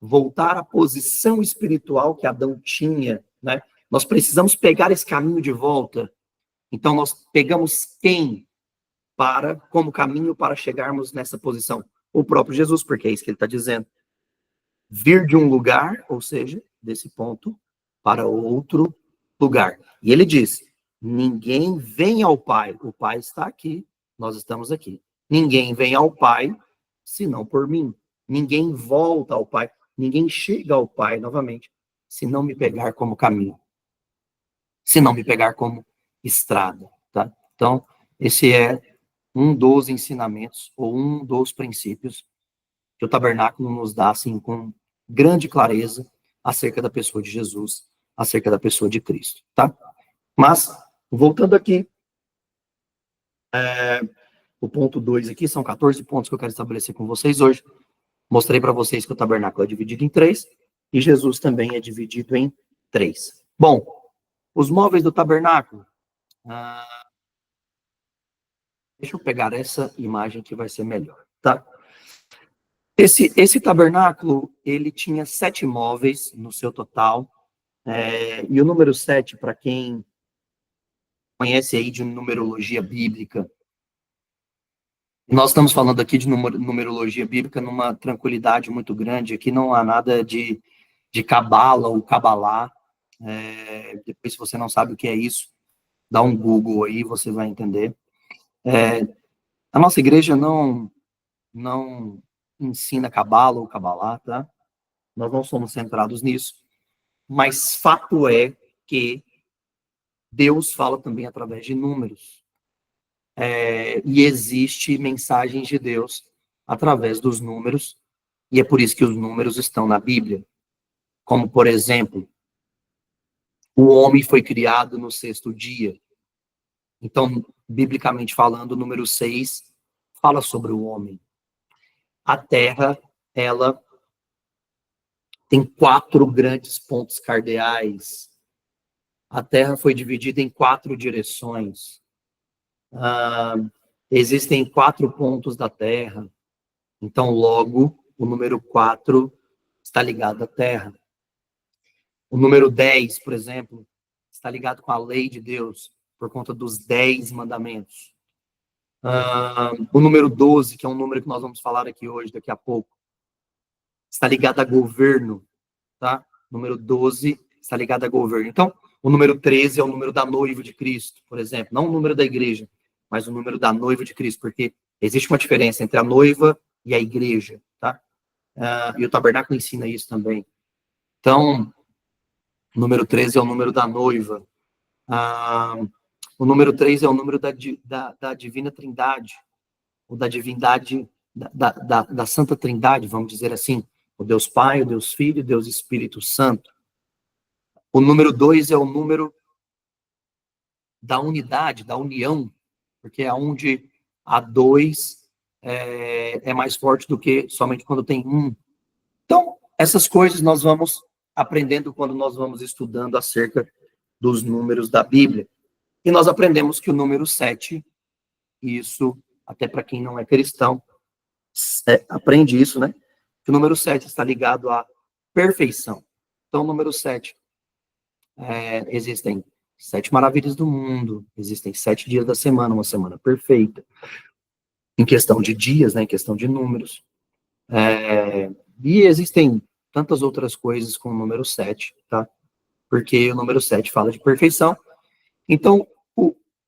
voltar à posição espiritual que Adão tinha, né? Nós precisamos pegar esse caminho de volta. Então nós pegamos quem como caminho para chegarmos nessa posição? O próprio Jesus, porque é isso que ele está dizendo. Vir de um lugar, ou seja, desse ponto, para outro lugar. E ele diz, ninguém vem ao Pai. O Pai está aqui, nós estamos aqui. Ninguém vem ao Pai, senão por mim. Ninguém volta ao Pai. Ninguém chega ao Pai novamente, se não me pegar como caminho. Se não me pegar como estrada, tá? Então, esse é um dos ensinamentos, ou um dos princípios que o tabernáculo nos dá, assim, com grande clareza, acerca da pessoa de Jesus, acerca da pessoa de Cristo, tá? Mas, voltando aqui, o ponto 2 aqui, são 14 pontos que eu quero estabelecer com vocês hoje. Mostrei para vocês que o tabernáculo é dividido em 3, e Jesus também é dividido em 3. Bom, os móveis do tabernáculo, deixa eu pegar essa imagem que vai ser melhor, tá? Esse tabernáculo, ele tinha 7 móveis no seu total, e o número 7, para quem conhece aí de numerologia bíblica, nós estamos falando aqui de numerologia bíblica numa tranquilidade muito grande, aqui não há nada de de cabala ou cabalá. Depois, se você não sabe o que é isso, dá um Google aí, você vai entender. A nossa igreja não ensina cabala ou cabalá, tá? Nós não somos centrados nisso. Mas fato é que Deus fala também através de números. E existe mensagens de Deus através dos números, e é por isso que os números estão na Bíblia. Como, por exemplo, o homem foi criado no 6º dia. Então, biblicamente falando, o número 6 fala sobre o homem. A Terra, ela tem 4 grandes pontos cardeais. A Terra foi dividida em 4 direções. Existem 4 pontos da Terra. Então, logo, o número 4 está ligado à Terra. O número 10, por exemplo, está ligado com a lei de Deus, por conta dos 10 mandamentos. O número 12, que é um número que nós vamos falar aqui hoje, daqui a pouco, está ligado a governo, tá? O número 12 está ligado a governo. Então, o número 13 é o número da noiva de Cristo, por exemplo. Não o número da igreja, mas o número da noiva de Cristo, porque existe uma diferença entre a noiva e a igreja, tá? E o tabernáculo ensina isso também. Então, o número 13 é o número da noiva. O número 3 é o número da divina trindade, ou da divindade, da Santa Trindade, vamos dizer assim. O Deus Pai, o Deus Filho, o Deus Espírito Santo. O número 2 é o número da unidade, da união, porque é onde a 2 é mais forte do que somente quando tem 1. Então, essas coisas nós vamos aprendendo quando nós vamos estudando acerca dos números da Bíblia. E nós aprendemos que o número 7, isso, até para quem não é cristão, aprende isso, né? Que o número 7 está ligado à perfeição. Então, o número 7, existem 7 maravilhas do mundo, existem 7 dias da semana, uma semana perfeita. Em questão de dias, né? Em questão de números. E existem tantas outras coisas com o número 7, tá? Porque o número 7 fala de perfeição. Então,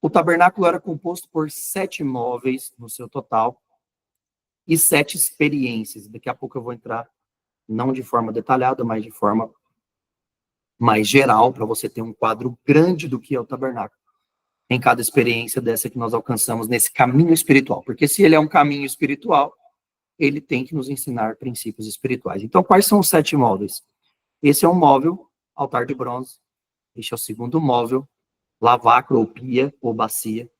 o tabernáculo era composto por 7 móveis no seu total e 7 experiências. Daqui a pouco eu vou entrar, não de forma detalhada, mas de forma mais geral, para você ter um quadro grande do que é o tabernáculo. Em cada experiência dessa que nós alcançamos nesse caminho espiritual. Porque se ele é um caminho espiritual, ele tem que nos ensinar princípios espirituais. Então, quais são os 7 móveis? Esse é um móvel, altar de bronze. Este é o segundo móvel, lavacro ou pia ou bacia.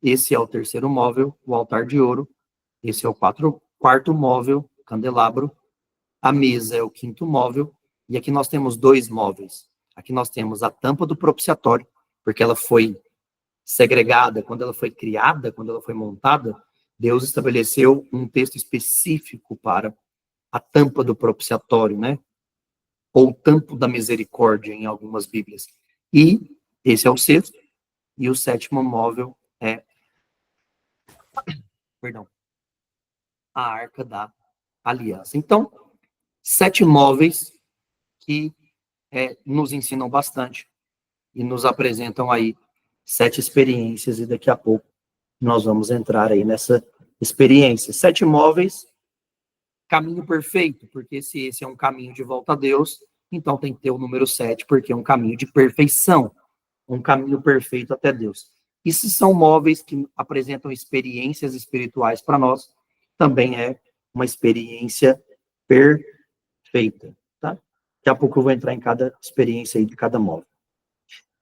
Esse é o terceiro móvel, o altar de ouro. Esse é o quarto móvel, candelabro. A mesa é o quinto móvel. E aqui nós temos 2 móveis. Aqui nós temos a tampa do propiciatório, porque ela foi segregada, quando ela foi criada, quando ela foi montada, Deus estabeleceu um texto específico para a tampa do propiciatório, né? Ou tampo da misericórdia em algumas Bíblias. E esse é o 6º. E o 7º móvel é, a Arca da Aliança. Então, 7 móveis que nos ensinam bastante e nos apresentam aí 7 experiências, e daqui a pouco nós vamos entrar aí nessa experiência. 7 móveis, caminho perfeito, porque se esse é um caminho de volta a Deus, então tem que ter o número 7, porque é um caminho de perfeição, um caminho perfeito até Deus. E se são móveis que apresentam experiências espirituais para nós, também é uma experiência perfeita, tá? Daqui a pouco eu vou entrar em cada experiência aí de cada móvel.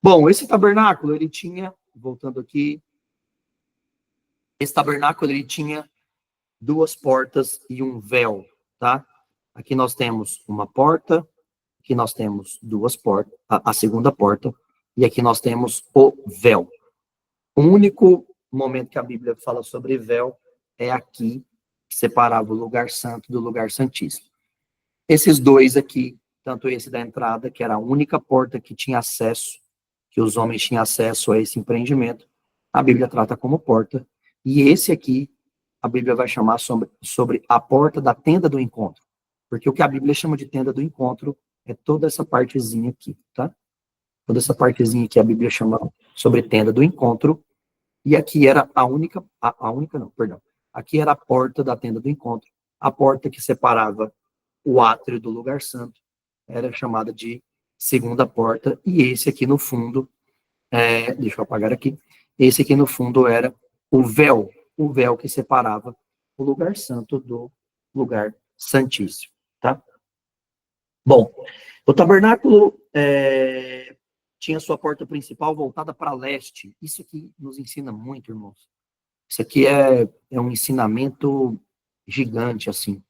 Bom, esse tabernáculo, ele tinha, voltando aqui, esse tabernáculo, ele tinha 2 portas e um véu, tá? Aqui nós temos uma porta, aqui nós temos 2 portas, a segunda porta, e aqui nós temos o véu. O único momento que a Bíblia fala sobre véu é aqui, que separava o lugar santo do lugar santíssimo. Esses 2 aqui, tanto esse da entrada, que era a única porta que tinha acesso, que os homens tinham acesso a esse empreendimento, a Bíblia trata como porta. E esse aqui, a Bíblia vai chamar sobre a porta da tenda do encontro. Porque o que a Bíblia chama de tenda do encontro é toda essa partezinha aqui, tá? Toda essa partezinha que a Bíblia chama sobre tenda do encontro, e aqui era a única não, perdão. Aqui era a porta da tenda do encontro, a porta que separava o átrio do lugar santo, era chamada de segunda porta, e esse aqui no fundo, deixa eu apagar aqui, esse aqui no fundo era o véu que separava o lugar santo do lugar santíssimo, tá? Bom, o tabernáculo tinha sua porta principal voltada para leste. Isso aqui nos ensina muito, irmãos. Isso aqui é um ensinamento gigante, assim.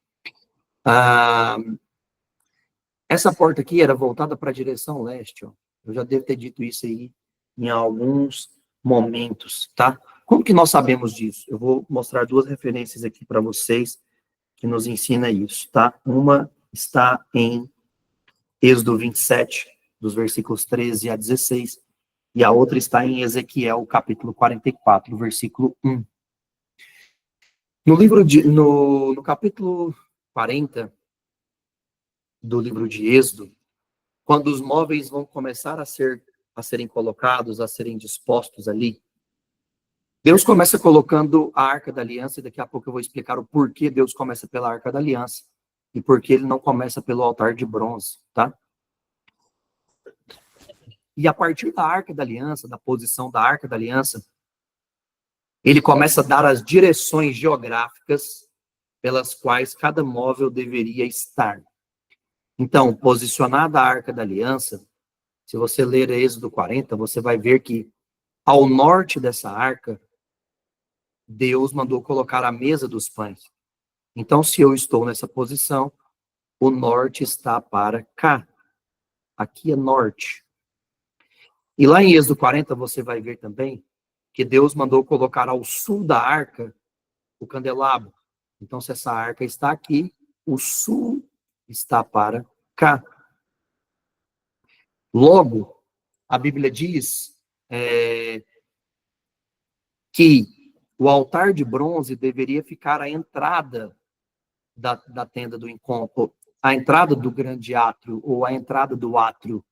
Essa porta aqui era voltada para a direção leste, ó. Eu já devo ter dito isso aí em alguns momentos, tá? Como que nós sabemos disso? Eu vou mostrar duas referências aqui para vocês que nos ensina isso, tá? Uma está em Êxodo 27, dos versículos 13 a 16, e a outra está em Ezequiel, capítulo 44, versículo 1. No capítulo 40 do livro de Êxodo, quando os móveis vão começar a serem colocados, a serem dispostos ali, Deus começa colocando a Arca da Aliança, e daqui a pouco eu vou explicar o porquê Deus começa pela Arca da Aliança, e porquê ele não começa pelo altar de bronze, tá? E a partir da Arca da Aliança, da posição da Arca da Aliança, ele começa a dar as direções geográficas pelas quais cada móvel deveria estar. Então, posicionada a Arca da Aliança, se você ler Êxodo 40, você vai ver que ao norte dessa arca, Deus mandou colocar a mesa dos pães. Então, se eu estou nessa posição, o norte está para cá. Aqui é norte. E lá em Êxodo 40, você vai ver também que Deus mandou colocar ao sul da arca o candelabro. Então, se essa arca está aqui, o sul está para cá. Logo, a Bíblia diz que o altar de bronze deveria ficar à entrada da tenda do encontro, a entrada do grande átrio, ou a entrada do átrio.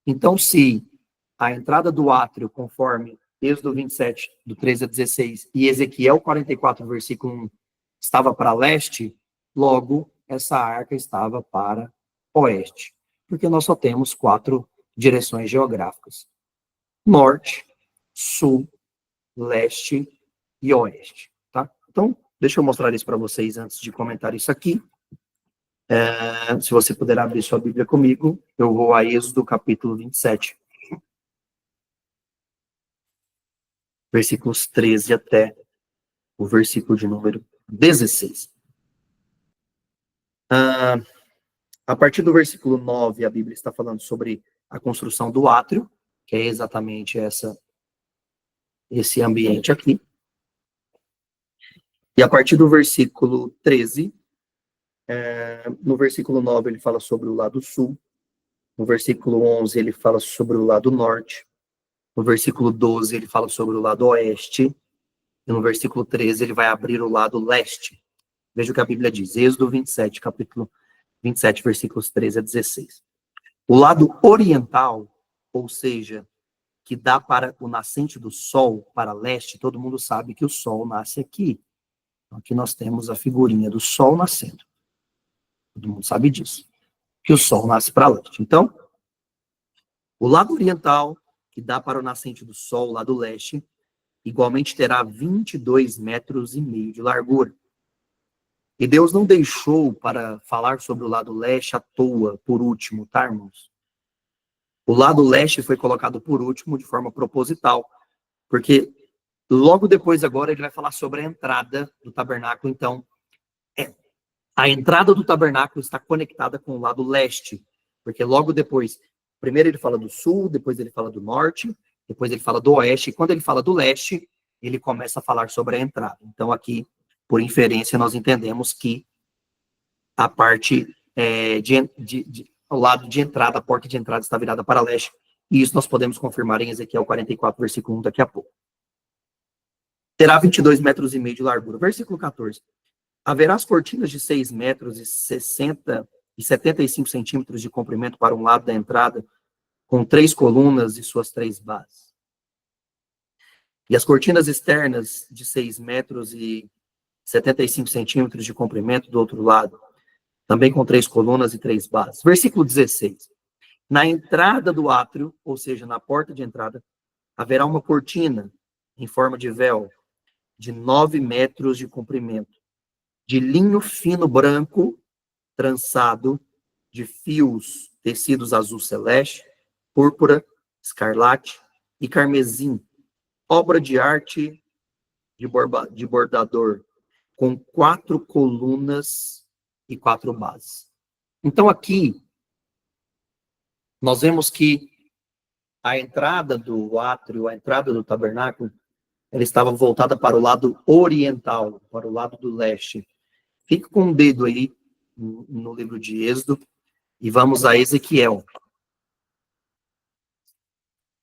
Então, se a entrada do átrio, conforme Êxodo 27, do 13 a 16, e Ezequiel 44, versículo 1, estava para leste, logo, essa arca estava para oeste. Porque nós só temos 4 direções geográficas: norte, sul, leste e oeste, tá? Então, deixa eu mostrar isso para vocês antes de comentar isso aqui. Se você puder abrir sua Bíblia comigo, eu vou a Êxodo capítulo 27, versículos 13 até o versículo de número 16. A partir do versículo 9, a Bíblia está falando sobre a construção do átrio, que é exatamente esse ambiente aqui. E a partir do versículo 13, no versículo 9 ele fala sobre o lado sul, no versículo 11 ele fala sobre o lado norte, no versículo 12 ele fala sobre o lado oeste, e no versículo 13 ele vai abrir o lado leste. Veja o que a Bíblia diz, Êxodo 27, capítulo 27, versículos 13 a 16. O lado oriental, ou seja, que dá para o nascente do sol, para leste, todo mundo sabe que o sol nasce aqui. Então, aqui nós temos a figurinha do sol nascendo. Todo mundo sabe disso. Que o sol nasce para leste. Então, o lado oriental, que dá para o nascente do sol, lado leste, igualmente terá 22 metros e meio de largura. E Deus não deixou para falar sobre o lado leste à toa, por último, tá, irmãos? O lado leste foi colocado por último de forma proposital, porque logo depois agora ele vai falar sobre a entrada do tabernáculo. Então, a entrada do tabernáculo está conectada com o lado leste, porque logo depois, primeiro ele fala do sul, depois ele fala do norte, depois ele fala do oeste, e quando ele fala do leste, ele começa a falar sobre a entrada. Então aqui, por inferência, nós entendemos que a parte o lado de entrada, a porta de entrada está virada para leste, e isso nós podemos confirmar em Ezequiel 44, versículo 1, daqui a pouco. Terá 22 metros e meio de largura. Versículo 14. Haverá as cortinas de 6 metros e 60 e 75 centímetros de comprimento para um lado da entrada, com 3 colunas e suas 3 bases. E as cortinas externas de 6 metros e 75 centímetros de comprimento do outro lado, também com 3 colunas e 3 bases. Versículo 16. Na entrada do átrio, ou seja, na porta de entrada, haverá uma cortina em forma de véu, de 9 metros de comprimento, de linho fino branco, trançado, de fios tecidos azul celeste, púrpura, escarlate e carmesim, obra de arte de bordador, com 4 colunas e 4 bases. Então aqui, nós vemos que a entrada do átrio, a entrada do tabernáculo, ela estava voltada para o lado oriental, para o lado do leste. Fique com o dedo aí no livro de Êxodo e vamos a Ezequiel.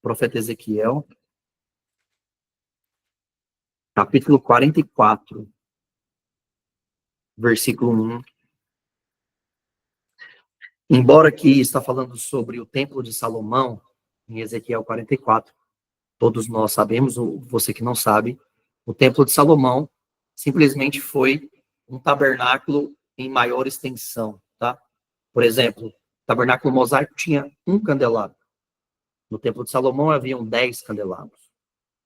Profeta Ezequiel, capítulo 44, versículo 1. Embora aqui está falando sobre o templo de Salomão, em Ezequiel 44, todos nós sabemos, ou você que não sabe, o templo de Salomão simplesmente foi um tabernáculo em maior extensão, tá? Por exemplo, o tabernáculo mosaico tinha um candelabro. No templo de Salomão haviam 10 candelabros,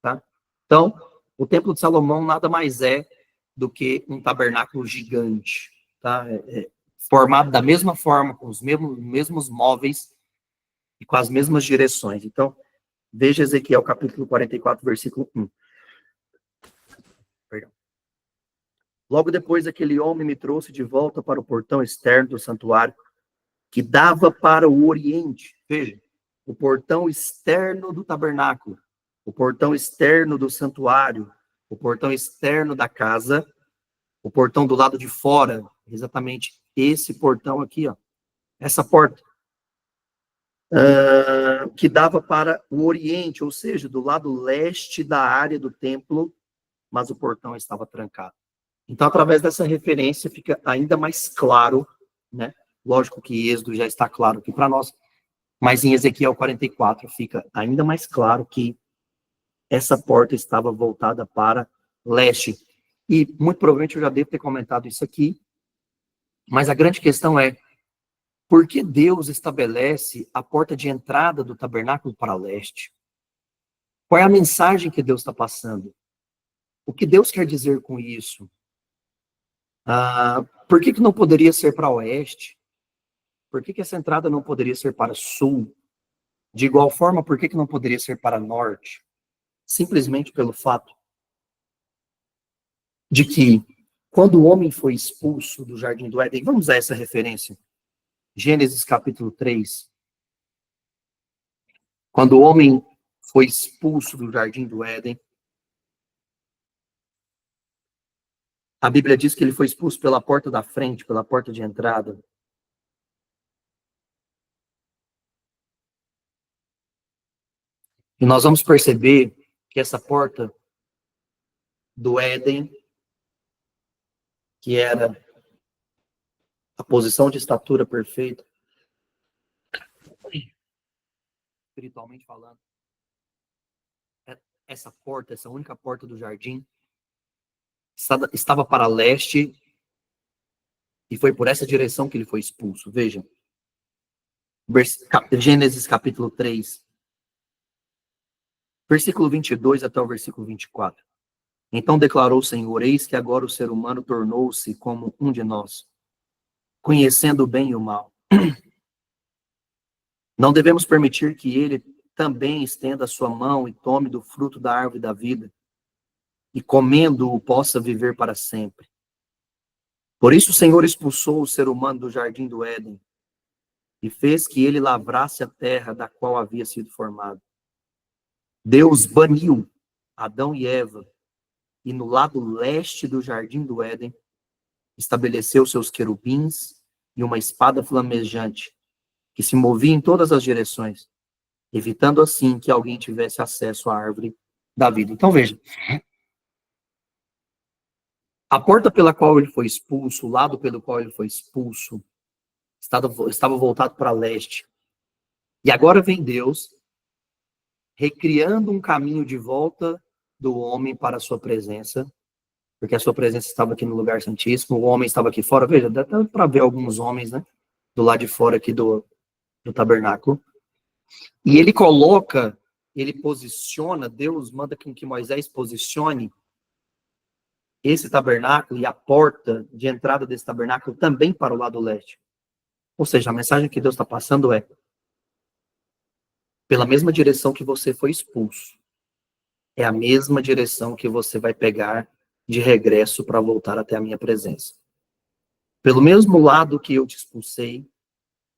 tá? Então, o templo de Salomão nada mais é do que um tabernáculo gigante, tá? Formado da mesma forma, com os mesmos móveis e com as mesmas direções. Então, veja Ezequiel capítulo 44, versículo 1. Perdão. Logo depois, aquele homem me trouxe de volta para o portão externo do santuário, que dava para o oriente. Veja, o portão externo do tabernáculo, o portão externo do santuário, o portão externo da casa, o portão do lado de fora, exatamente esse portão aqui, ó, essa porta, que dava para o oriente, ou seja, do lado leste da área do templo, mas o portão estava trancado. Então, através dessa referência, fica ainda mais claro, né? Lógico que Êxodo já está claro aqui para nós, mas em Ezequiel 44 fica ainda mais claro que essa porta estava voltada para leste. E muito provavelmente eu já devo ter comentado isso aqui, mas a grande questão é, por que Deus estabelece a porta de entrada do tabernáculo para leste? Qual é a mensagem que Deus está passando? O que Deus quer dizer com isso? Por que não poderia ser para oeste? Por que essa entrada não poderia ser para sul? De igual forma, por que não poderia ser para norte? Simplesmente pelo fato de que, quando o homem foi expulso do Jardim do Éden, vamos a essa referência, Gênesis capítulo 3, quando o homem foi expulso do Jardim do Éden, a Bíblia diz que ele foi expulso pela porta da frente, pela porta de entrada. E nós vamos perceber que essa porta do Éden, que era a posição de estatura perfeita, espiritualmente falando, essa porta, essa única porta do jardim, estava para leste, e foi por essa direção que ele foi expulso. Vejam, Gênesis capítulo 3, versículo 22 até o versículo 24. Então declarou o Senhor: eis que agora o ser humano tornou-se como um de nós, conhecendo o bem e o mal. Não devemos permitir que ele também estenda a sua mão e tome do fruto da árvore da vida, e comendo-o possa viver para sempre. Por isso o Senhor expulsou o ser humano do jardim do Éden, e fez que ele lavrasse a terra da qual havia sido formado. Deus baniu Adão e Eva, e no lado leste do jardim do Éden, estabeleceu seus querubins e uma espada flamejante, que se movia em todas as direções, evitando assim que alguém tivesse acesso à árvore da vida. Então veja, a porta pela qual ele foi expulso, o lado pelo qual ele foi expulso, estava voltado para leste. E agora vem Deus recriando um caminho de volta do homem para a sua presença, porque a sua presença estava aqui no lugar santíssimo, o homem estava aqui fora. Veja, dá até para ver alguns homens, né, do lado de fora aqui do tabernáculo. E ele posiciona, Deus manda que Moisés posicione esse tabernáculo e a porta de entrada desse tabernáculo também para o lado leste. Ou seja, a mensagem que Deus está passando é: pela mesma direção que você foi expulso, é a mesma direção que você vai pegar de regresso para voltar até a minha presença. Pelo mesmo lado que eu te expulsei,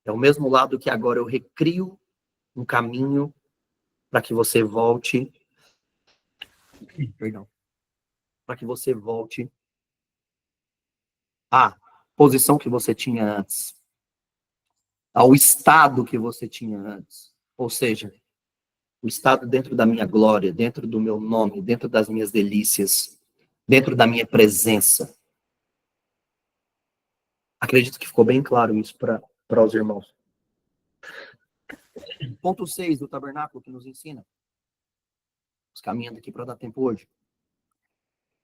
é o mesmo lado que agora eu recrio um caminho para que você volte. Perdão. Para que você volte à posição que você tinha antes, ao estado que você tinha antes. Ou seja, o estado dentro da minha glória, dentro do meu nome, dentro das minhas delícias, dentro da minha presença. Acredito que ficou bem claro isso para os irmãos. Ponto 6 do tabernáculo que nos ensina. Vamos caminhando aqui para dar tempo hoje.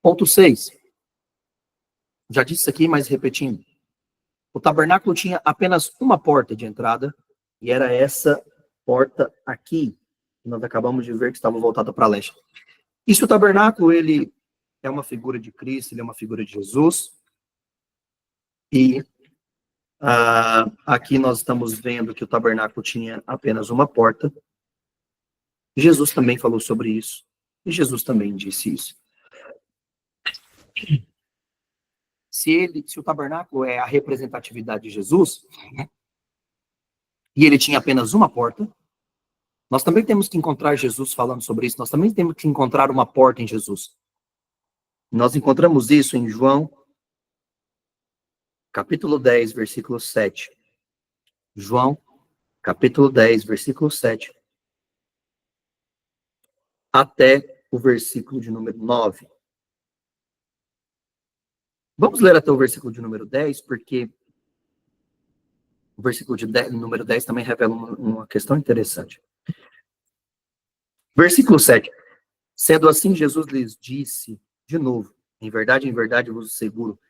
Ponto 6. Já disse isso aqui, mas repetindo. O tabernáculo tinha apenas uma porta de entrada, e era essa porta aqui, que nós acabamos de ver que estava voltada para leste. E se o tabernáculo, ele é uma figura de Cristo, ele é uma figura de Jesus, e aqui nós estamos vendo que o tabernáculo tinha apenas uma porta. Jesus também falou sobre isso, e Jesus também disse isso. Se o tabernáculo é a representatividade de Jesus, e ele tinha apenas uma porta, nós também temos que encontrar Jesus falando sobre isso, nós também temos que encontrar uma porta em Jesus. Nós encontramos isso em João, capítulo 10, versículo 7. João, capítulo 10, versículo 7. Até o versículo de número 9. Vamos ler até o versículo de número 10, porque o versículo número 10 também revela uma questão interessante. Versículo 7. Sendo assim, Jesus lhes disse, de novo, em verdade eu vos asseguro,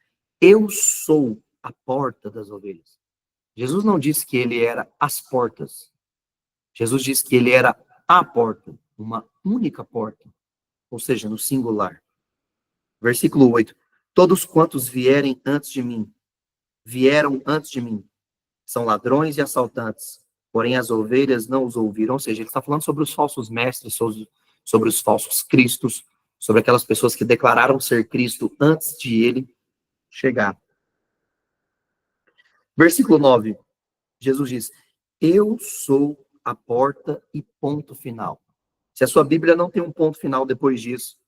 eu sou a porta das ovelhas. Jesus não disse que ele era as portas. Jesus disse que ele era a porta, uma única porta, ou seja, no singular. Versículo 8. Todos quantos vieram antes de mim, são ladrões e assaltantes, porém as ovelhas não os ouviram. Ou seja, ele está falando sobre os falsos mestres, sobre os falsos cristos, sobre aquelas pessoas que declararam ser Cristo antes de ele chegar. Versículo 9, Jesus diz, eu sou a porta e ponto final. Se a sua Bíblia não tem um ponto final depois disso,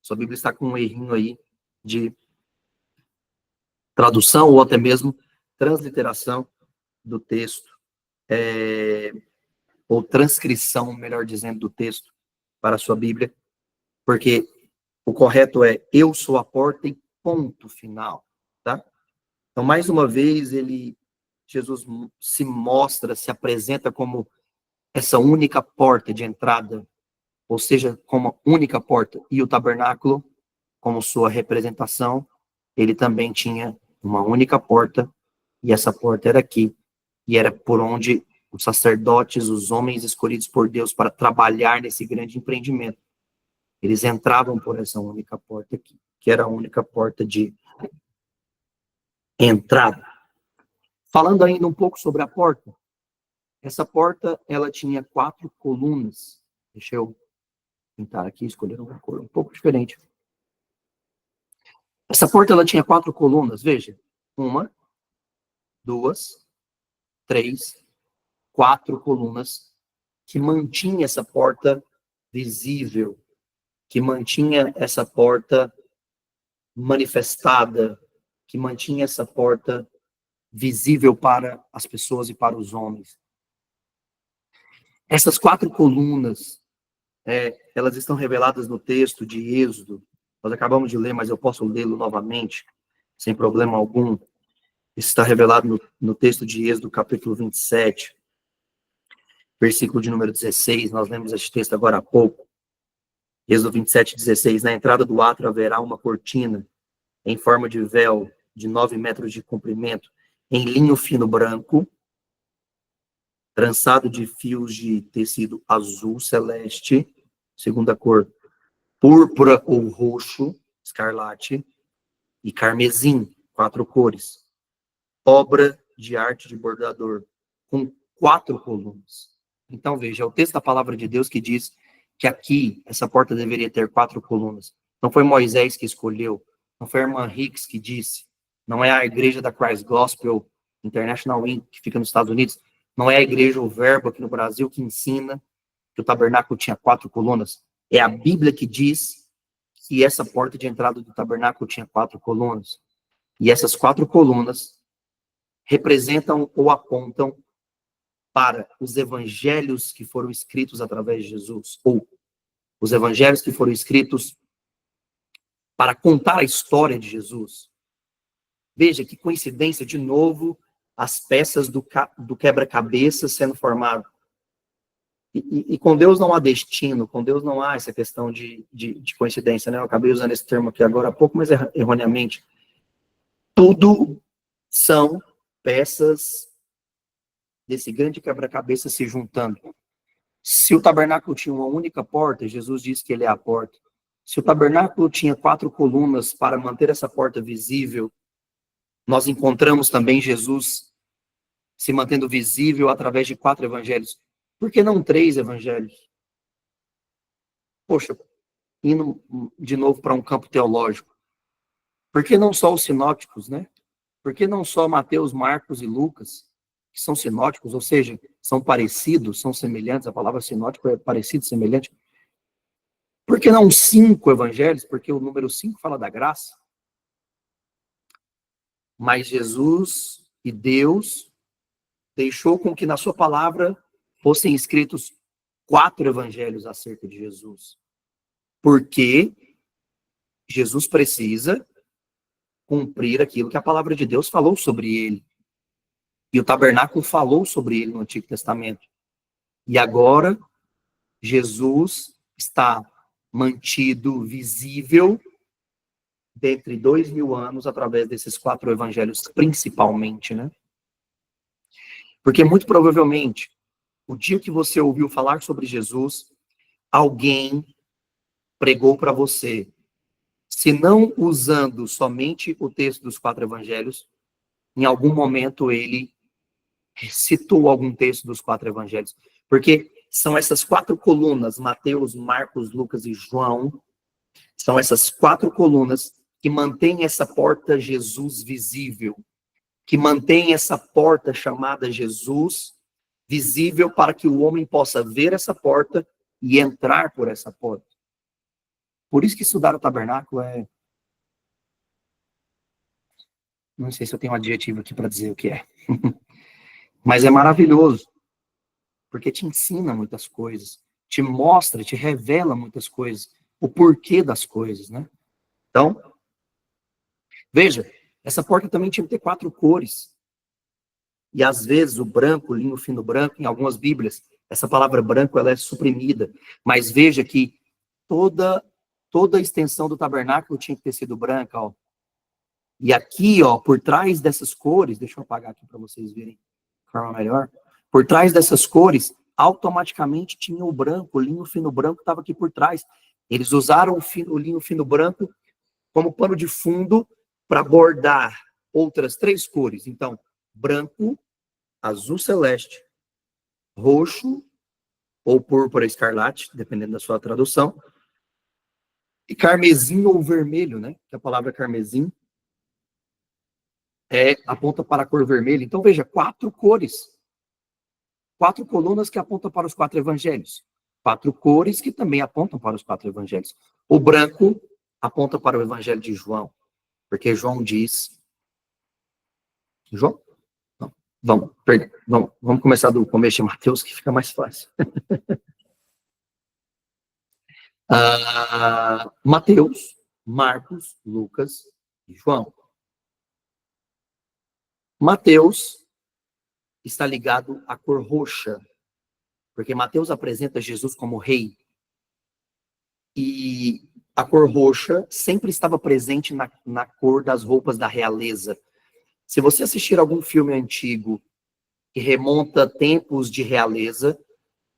sua Bíblia está com um errinho aí de tradução ou até mesmo transliteração do texto, ou transcrição, melhor dizendo, do texto para a sua Bíblia, porque o correto é eu sou a porta e ponto final, tá? Então, mais uma vez, Jesus se mostra, se apresenta como essa única porta de entrada, ou seja, como única porta, e o tabernáculo, como sua representação, ele também tinha uma única porta, e essa porta era aqui, e era por onde os sacerdotes, os homens escolhidos por Deus para trabalhar nesse grande empreendimento, eles entravam por essa única porta aqui, que era a única porta de entrada. Falando ainda um pouco sobre a porta, essa porta, ela tinha 4 colunas. Deixa eu pintar aqui, escolher uma cor um pouco diferente. Essa porta, ela tinha 4 colunas, veja. 1, 2, 3, 4 colunas que mantinha essa porta visível, que mantinha essa porta manifestada, que mantinha essa porta visível para as pessoas e para os homens. Essas 4 colunas, elas estão reveladas no texto de Êxodo. Nós acabamos de ler, mas eu posso lê-lo novamente, sem problema algum. Isso está revelado no texto de Êxodo, capítulo 27, versículo de número 16. Nós lemos este texto agora há pouco. Êxodo 27, 16. Na entrada do átrio haverá uma cortina em forma de véu de 9 metros de comprimento, em linho fino branco, trançado de fios de tecido azul celeste, segunda cor, púrpura ou roxo, escarlate, e carmesim, 4 cores. Obra de arte de bordador, com 4 colunas. Então, veja, é o texto da palavra de Deus que diz que aqui, essa porta deveria ter 4 colunas. Não foi Moisés que escolheu, não foi a irmã Hicks que disse, não é a igreja da Christ Gospel International Inc., que fica nos Estados Unidos, não é a igreja O Verbo aqui no Brasil que ensina que o tabernáculo tinha 4 colunas. É a Bíblia que diz que essa porta de entrada do tabernáculo tinha 4 colunas. E essas 4 colunas representam ou apontam para os evangelhos que foram escritos através de Jesus, ou os evangelhos que foram escritos para contar a história de Jesus. Veja que coincidência, de novo, as peças do quebra-cabeça sendo formado. E com Deus não há destino, com Deus não há essa questão de coincidência, né? Eu acabei usando esse termo aqui agora há pouco, mas erroneamente. Tudo são peças desse grande quebra-cabeça se juntando. Se o tabernáculo tinha uma única porta, Jesus disse que ele é a porta. Se o tabernáculo tinha 4 colunas para manter essa porta visível, nós encontramos também Jesus se mantendo visível através de 4 evangelhos. Por que não 3 evangelhos? Poxa, indo de novo para um campo teológico. Por que não só os sinóticos, né? Por que não só Mateus, Marcos e Lucas, que são sinóticos, ou seja, são parecidos, são semelhantes, a palavra sinótico é parecido, semelhante. Por que não 5 evangelhos? Porque o número 5 fala da graça. Mas Jesus e Deus deixou com que na sua palavra fossem escritos 4 evangelhos acerca de Jesus. Porque Jesus precisa cumprir aquilo que a palavra de Deus falou sobre ele. E o tabernáculo falou sobre ele no Antigo Testamento. E agora, Jesus está mantido visível dentre 2000 anos através desses 4 evangelhos, principalmente, né? Porque muito provavelmente, o dia que você ouviu falar sobre Jesus, alguém pregou para você, se não usando somente o texto dos 4 evangelhos, em algum momento ele citou algum texto dos 4 evangelhos. Porque são essas 4 colunas, Mateus, Marcos, Lucas e João, são essas 4 colunas que mantêm essa porta Jesus visível, que mantém essa porta chamada Jesus visível para que o homem possa ver essa porta e entrar por essa porta. Por isso que estudar o tabernáculo é... Não sei se eu tenho um adjetivo aqui para dizer o que é. Mas é maravilhoso. Porque te ensina muitas coisas. Te mostra, te revela muitas coisas. O porquê das coisas, né? Então, veja, essa porta também tinha que ter 4 cores. E às vezes o branco, o linho fino branco, em algumas bíblias, essa palavra branco ela é suprimida. Mas veja que toda a extensão do tabernáculo tinha que ter sido branca, ó. E aqui, ó, por trás dessas cores, deixa eu apagar aqui para vocês verem de forma melhor. Por trás dessas cores, automaticamente tinha o branco, o linho fino branco estava aqui por trás. Eles usaram o linho fino branco como pano de fundo para bordar outras 3 cores. Então, branco, azul celeste, roxo ou púrpura escarlate, dependendo da sua tradução, e carmesim ou vermelho, né? Que a palavra carmesim aponta para a cor vermelha. Então, veja, 4 cores. 4 colunas que apontam para os 4 evangelhos. 4 cores que também apontam para os 4 evangelhos. O branco aponta para o evangelho de João, porque João diz... João? Não, vamos começar do começo de Mateus, que fica mais fácil. Mateus, Marcos, Lucas e João. Mateus está ligado à cor roxa, porque Mateus apresenta Jesus como rei. E a cor roxa sempre estava presente na cor das roupas da realeza. Se você assistir algum filme antigo que remonta tempos de realeza,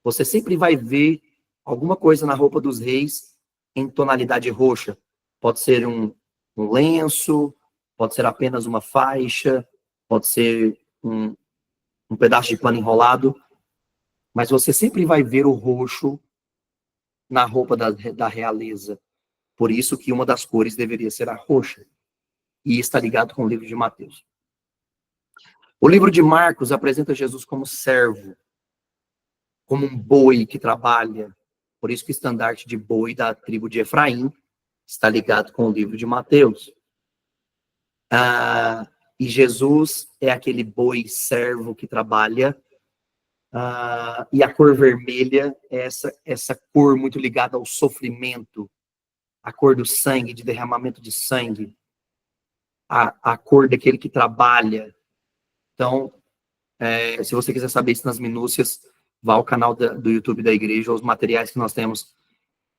você sempre vai ver alguma coisa na roupa dos reis em tonalidade roxa. Pode ser um lenço, pode ser apenas uma faixa, pode ser um pedaço de pano enrolado, mas você sempre vai ver o roxo na roupa da realeza. Por isso que uma das cores deveria ser a roxa. E está ligado com o livro de Mateus. O livro de Marcos apresenta Jesus como servo, como um boi que trabalha. Por isso que o estandarte de boi da tribo de Efraim está ligado com o livro de Mateus. E Jesus é aquele boi servo que trabalha. E a cor vermelha é essa cor muito ligada ao sofrimento, a cor do sangue, de derramamento de sangue, a cor daquele que trabalha. Então, se você quiser saber isso nas minúcias, vá ao canal do YouTube da igreja, os materiais que nós temos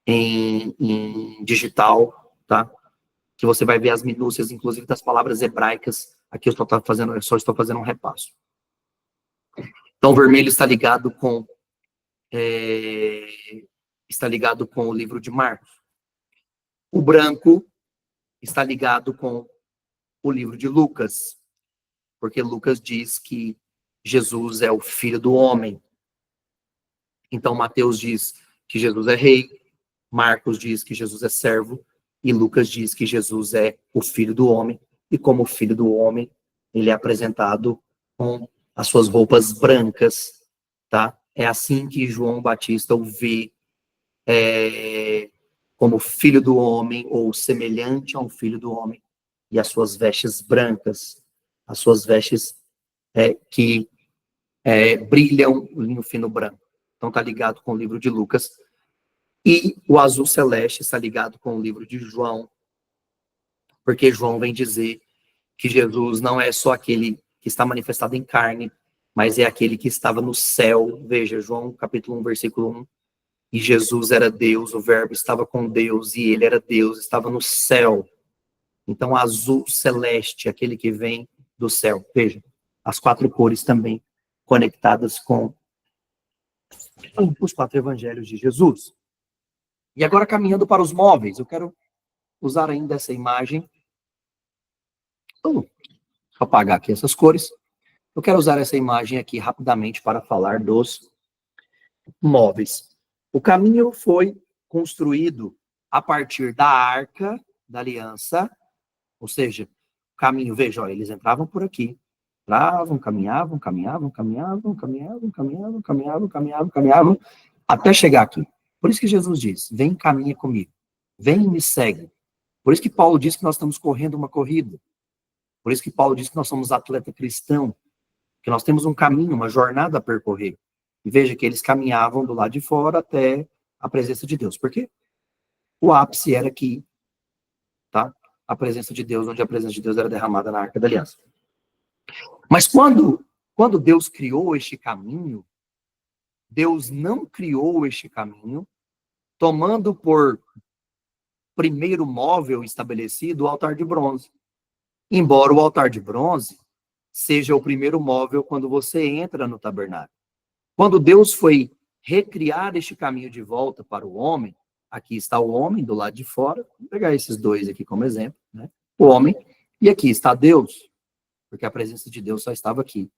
em digital, tá? Que você vai ver as minúcias, inclusive das palavras hebraicas. Aqui eu só estou fazendo um repasso. Então, o vermelho está ligado com o livro de Marcos. O branco está ligado com o livro de Lucas, porque Lucas diz que Jesus é o Filho do Homem. Então, Mateus diz que Jesus é rei, Marcos diz que Jesus é servo, e Lucas diz que Jesus é o Filho do Homem, e como Filho do Homem, ele é apresentado com as suas roupas brancas, tá? É assim que João Batista o vê como Filho do Homem, ou semelhante ao Filho do Homem, e as suas vestes brancas, as suas vestes que brilham no fino branco. Então está ligado com o livro de Lucas. E o azul celeste está ligado com o livro de João, porque João vem dizer que Jesus não é só aquele que está manifestado em carne, mas é aquele que estava no céu. Veja, João capítulo 1, versículo 1. E Jesus era Deus, o verbo estava com Deus, e ele era Deus, estava no céu. Então, azul celeste, aquele que vem do céu. Veja, as 4 cores também conectadas com os 4 evangelhos de Jesus. E agora, caminhando para os móveis, eu quero usar ainda essa imagem. Vou apagar aqui essas cores. Eu quero usar essa imagem aqui rapidamente para falar dos móveis. O caminho foi construído a partir da Arca da Aliança, ou seja, o caminho, veja, ó, eles entravam por aqui, entravam, caminhavam, até chegar aqui. Por isso que Jesus diz, vem, caminha comigo, vem e me segue. Por isso que Paulo diz que nós estamos correndo uma corrida. Por isso que Paulo diz que nós somos atleta cristão, que nós temos um caminho, uma jornada a percorrer. E veja que eles caminhavam do lado de fora até a presença de Deus. Por quê? O ápice era aqui, tá? A presença de Deus, onde a presença de Deus era derramada na Arca da Aliança. Mas quando Deus criou este caminho, Deus não criou este caminho tomando por primeiro móvel estabelecido o altar de bronze. Embora o altar de bronze seja o primeiro móvel quando você entra no tabernáculo. Quando Deus foi recriar este caminho de volta para o homem, aqui está o homem do lado de fora, vou pegar esses dois aqui como exemplo, né? O homem, e aqui está Deus, porque a presença de Deus só estava aqui.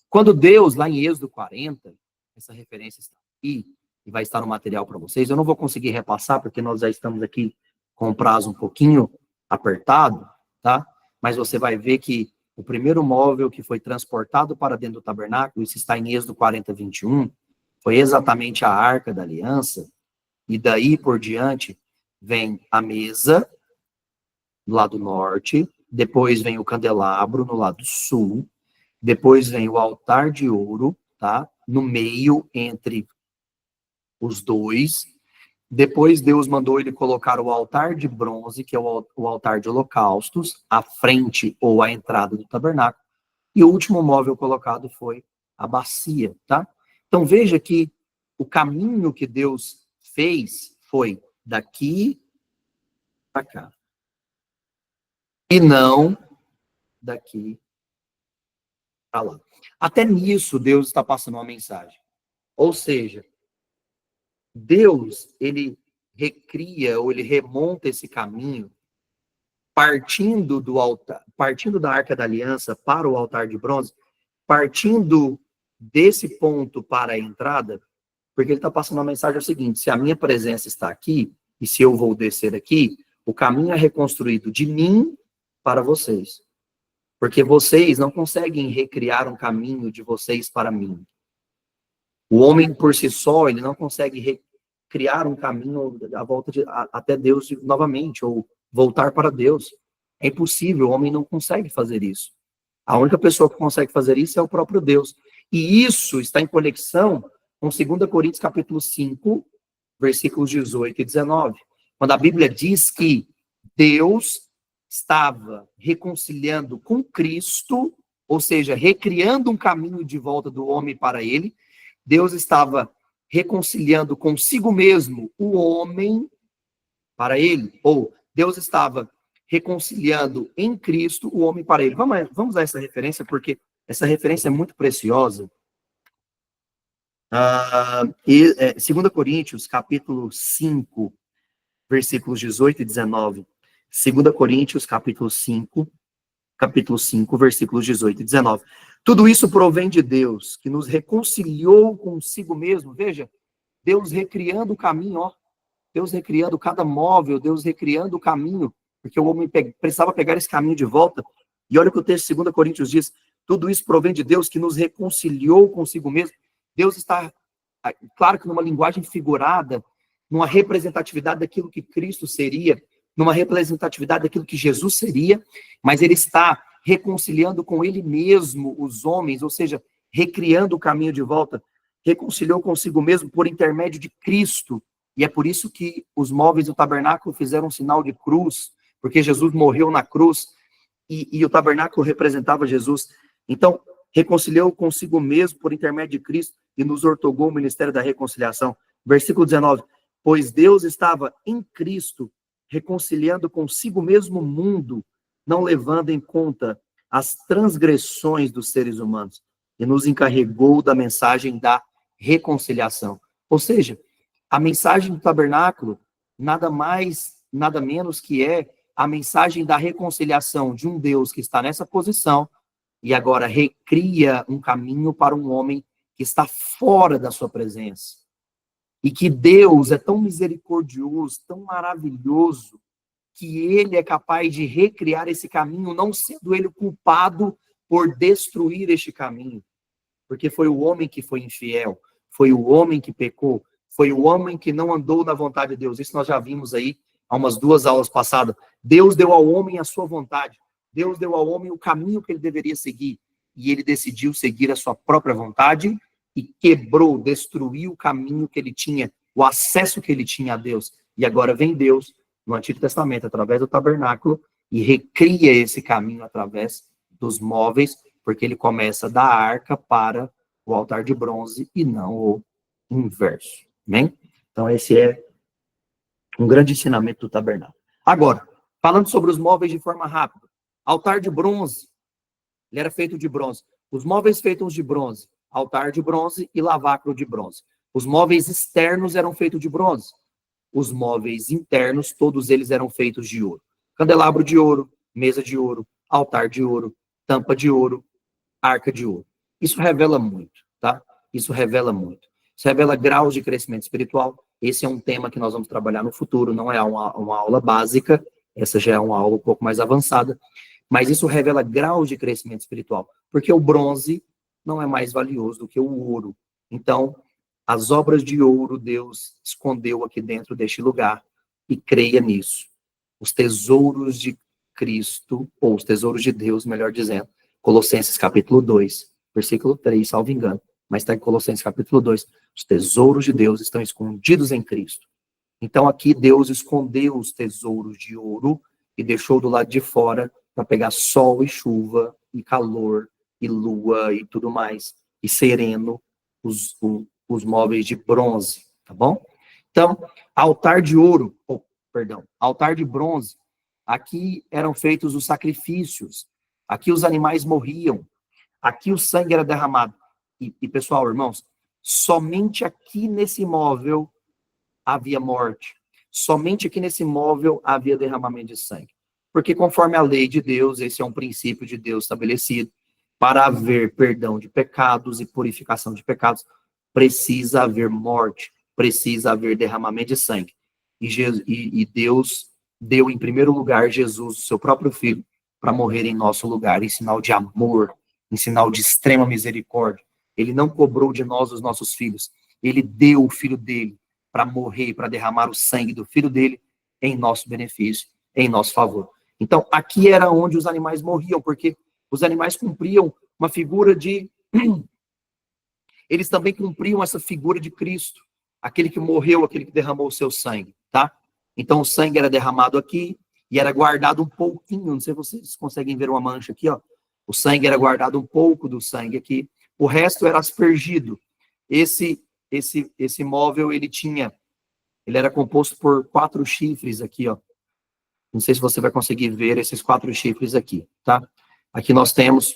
Quando Deus, lá em Êxodo 40, essa referência está aqui, e vai estar no material para vocês, eu não vou conseguir repassar, porque nós já estamos aqui com o prazo um pouquinho apertado, tá? Mas você vai ver que o primeiro móvel que foi transportado para dentro do tabernáculo, isso está em Êxodo 40, 21, foi exatamente a Arca da Aliança, e daí por diante vem a mesa, do lado norte, depois vem o candelabro, no lado sul, depois vem o altar de ouro, tá? No meio, entre os dois. Depois Deus mandou ele colocar o altar de bronze, que é o altar de holocaustos, à frente ou à entrada do tabernáculo. E o último móvel colocado foi a bacia, tá? Então veja que o caminho que Deus fez foi daqui para cá. E não daqui para lá. Até nisso Deus está passando uma mensagem. Ou seja, Deus, ele recria ou ele remonta esse caminho partindo do altar, partindo da Arca da Aliança para o altar de bronze, partindo desse ponto para a entrada, porque ele está passando a mensagem seguinte: se a minha presença está aqui, e se eu vou descer aqui, o caminho é reconstruído de mim para vocês. Porque vocês não conseguem recriar um caminho de vocês para mim. O homem, por si só, ele não consegue criar um caminho até Deus novamente, ou voltar para Deus. É impossível, o homem não consegue fazer isso. A única pessoa que consegue fazer isso é o próprio Deus. E isso está em conexão com 2 Coríntios capítulo 5, versículos 18 e 19. Quando a Bíblia diz que Deus estava reconciliando com Cristo, ou seja, recriando um caminho de volta do homem para ele, Deus estava reconciliando consigo mesmo o homem para ele, ou Deus estava reconciliando em Cristo o homem para ele. Vamos a essa referência, porque essa referência é muito preciosa. 2 Coríntios, capítulo 5, versículos 18 e 19. 2 Coríntios, capítulo 5, versículos 18 e 19. Tudo isso provém de Deus, que nos reconciliou consigo mesmo. Veja, Deus recriando o caminho, ó. Deus recriando cada móvel, Deus recriando o caminho, porque o homem precisava pegar esse caminho de volta. E olha o que o texto de 2 Coríntios diz: tudo isso provém de Deus, que nos reconciliou consigo mesmo. Deus está, claro que numa linguagem figurada, numa representatividade daquilo que Cristo seria, numa representatividade daquilo que Jesus seria, mas ele está reconciliando com ele mesmo os homens, ou seja, recriando o caminho de volta, reconciliou consigo mesmo por intermédio de Cristo. E é por isso que os móveis do tabernáculo fizeram um sinal de cruz, porque Jesus morreu na cruz e o tabernáculo representava Jesus. Então, reconciliou consigo mesmo por intermédio de Cristo e nos ortogou o ministério da reconciliação. Versículo 19. Pois Deus estava em Cristo reconciliando consigo mesmo o mundo, não levando em conta as transgressões dos seres humanos, e nos encarregou da mensagem da reconciliação. Ou seja, a mensagem do tabernáculo, nada mais, nada menos que é a mensagem da reconciliação de um Deus que está nessa posição e agora recria um caminho para um homem que está fora da sua presença. E que Deus é tão misericordioso, tão maravilhoso, que ele é capaz de recriar esse caminho, não sendo ele o culpado por destruir este caminho. Porque foi o homem que foi infiel, foi o homem que pecou, foi o homem que não andou na vontade de Deus. Isso nós já vimos aí há umas 2 aulas passadas. Deus deu ao homem a sua vontade. Deus deu ao homem o caminho que ele deveria seguir. E ele decidiu seguir a sua própria vontade e quebrou, destruiu o caminho que ele tinha, o acesso que ele tinha a Deus. E agora vem Deus, no Antigo Testamento, através do tabernáculo, e recria esse caminho através dos móveis, porque ele começa da arca para o altar de bronze e não o inverso. Amém? Então, esse é um grande ensinamento do tabernáculo. Agora, falando sobre os móveis de forma rápida. Altar de bronze, ele era feito de bronze. Os móveis feitos de bronze, altar de bronze e lavacro de bronze. Os móveis externos eram feitos de bronze. Os móveis internos, todos eles eram feitos de ouro. Candelabro de ouro, mesa de ouro, altar de ouro, tampa de ouro, arca de ouro. Isso revela muito, tá? Isso revela muito. Isso revela graus de crescimento espiritual. Esse é um tema que nós vamos trabalhar no futuro, não é uma aula básica, essa já é uma aula um pouco mais avançada, mas isso revela graus de crescimento espiritual, porque o bronze não é mais valioso do que o ouro. Então, as obras de ouro Deus escondeu aqui dentro deste lugar, e creia nisso. Os tesouros de Cristo, ou os tesouros de Deus, melhor dizendo, Colossenses capítulo 2, versículo 3, salvo engano, mas está em Colossenses capítulo 2, os tesouros de Deus estão escondidos em Cristo. Então aqui Deus escondeu os tesouros de ouro e deixou do lado de fora para pegar sol e chuva e calor e lua e tudo mais, e sereno, os móveis de bronze, tá bom? Então, altar de ouro, altar de bronze, aqui eram feitos os sacrifícios, aqui os animais morriam, aqui o sangue era derramado. E pessoal, irmãos, somente aqui nesse móvel havia morte. Somente aqui nesse móvel havia derramamento de sangue. Porque conforme a lei de Deus, esse é um princípio de Deus estabelecido, para haver perdão de pecados e purificação de pecados, precisa haver morte, precisa haver derramamento de sangue. E Deus deu em primeiro lugar Jesus, o seu próprio filho, para morrer em nosso lugar, em sinal de amor, em sinal de extrema misericórdia. Ele não cobrou de nós os nossos filhos, ele deu o filho dele para morrer, para derramar o sangue do filho dele em nosso benefício, em nosso favor. Então, aqui era onde os animais morriam, porque os animais cumpriam uma figura de... Eles também cumpriam essa figura de Cristo, aquele que morreu, aquele que derramou o seu sangue, tá? Então, o sangue era derramado aqui e era guardado um pouquinho, não sei se vocês conseguem ver uma mancha aqui, ó. O sangue era guardado um pouco do sangue aqui, o resto era aspergido. Esse móvel, ele era composto por 4 chifres aqui, ó. Não sei se você vai conseguir ver esses 4 chifres aqui, tá? Aqui nós temos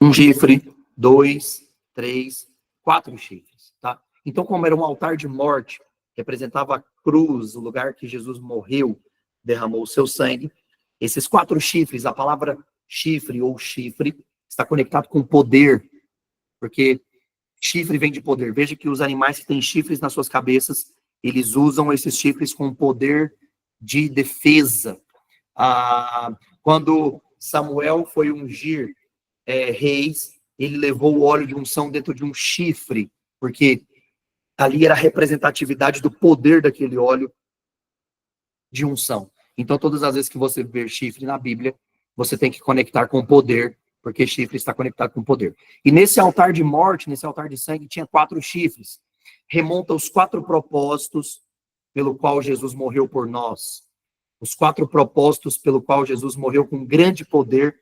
um chifre, 2, 3, 4 chifres, tá? Então, como era um altar de morte, representava a cruz, o lugar que Jesus morreu, derramou o seu sangue, esses 4 chifres, a palavra chifre ou chifre, está conectado com poder, porque chifre vem de poder. Veja que os animais que têm chifres nas suas cabeças, eles usam esses chifres com poder de defesa. Quando Samuel foi ungir reis, ele levou o óleo de unção dentro de um chifre, porque ali era a representatividade do poder daquele óleo de unção. Então, todas as vezes que você vê chifre na Bíblia, você tem que conectar com poder, porque chifre está conectado com poder. E nesse altar de morte, nesse altar de sangue, tinha 4 chifres. Remonta aos 4 propósitos pelo qual Jesus morreu por nós. Os 4 propósitos pelo qual Jesus morreu com grande poder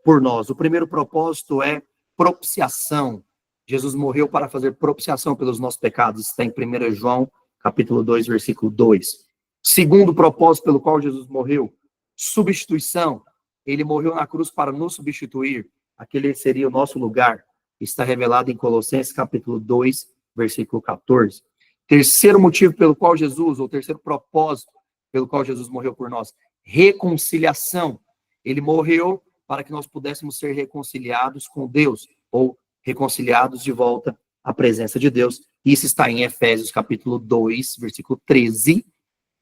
por nós. O primeiro propósito é propiciação. Jesus morreu para fazer propiciação pelos nossos pecados. Está em 1 João, capítulo 2, versículo 2. Segundo propósito pelo qual Jesus morreu, substituição. Ele morreu na cruz para nos substituir. Aquele seria o nosso lugar. Está revelado em Colossenses, capítulo 2, versículo 14. Terceiro motivo pelo qual Jesus, ou terceiro propósito pelo qual Jesus morreu por nós, reconciliação. Ele morreu para que nós pudéssemos ser reconciliados com Deus, ou reconciliados de volta à presença de Deus. Isso está em Efésios, capítulo 2, versículo 13,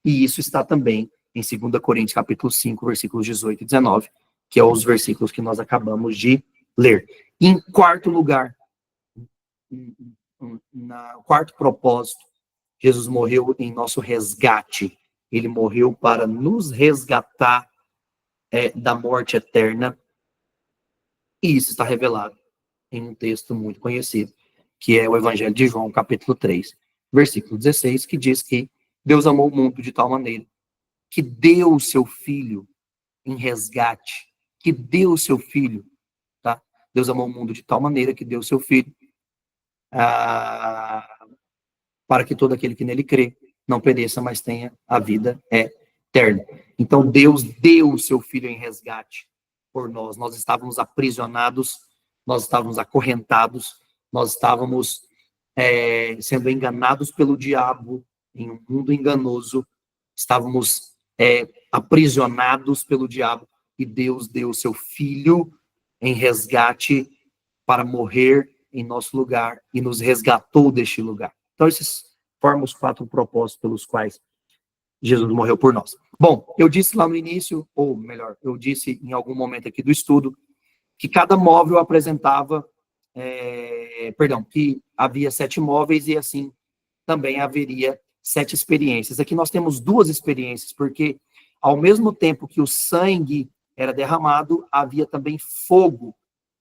e isso está também em 2 Coríntios, capítulo 5, versículos 18 e 19, que é os versículos que nós acabamos de ler. Em quarto lugar, quarto propósito, Jesus morreu em nosso resgate. Ele morreu para nos resgatar da morte eterna. E isso está revelado em um texto muito conhecido, que é o Evangelho de João, capítulo 3, versículo 16, que diz que Deus amou o mundo de tal maneira que deu o seu filho em resgate, que deu o seu filho, tá? Deus amou o mundo de tal maneira que deu o seu filho para que todo aquele que nele crê não pereça, mas tenha a vida eterna. Então, Deus deu o seu filho em resgate por nós. Nós estávamos aprisionados, nós estávamos acorrentados, nós estávamos sendo enganados pelo diabo em um mundo enganoso, estávamos aprisionados pelo diabo, e Deus deu o seu filho em resgate para morrer em nosso lugar e nos resgatou deste lugar. Então, esses formam os 4 propósitos pelos quais Jesus morreu por nós. Bom, eu disse lá no início, ou melhor, eu disse em algum momento aqui do estudo, que cada móvel apresentava, que havia 7 móveis e assim também haveria 7 experiências. Aqui nós temos 2 experiências, porque ao mesmo tempo que o sangue era derramado, havia também fogo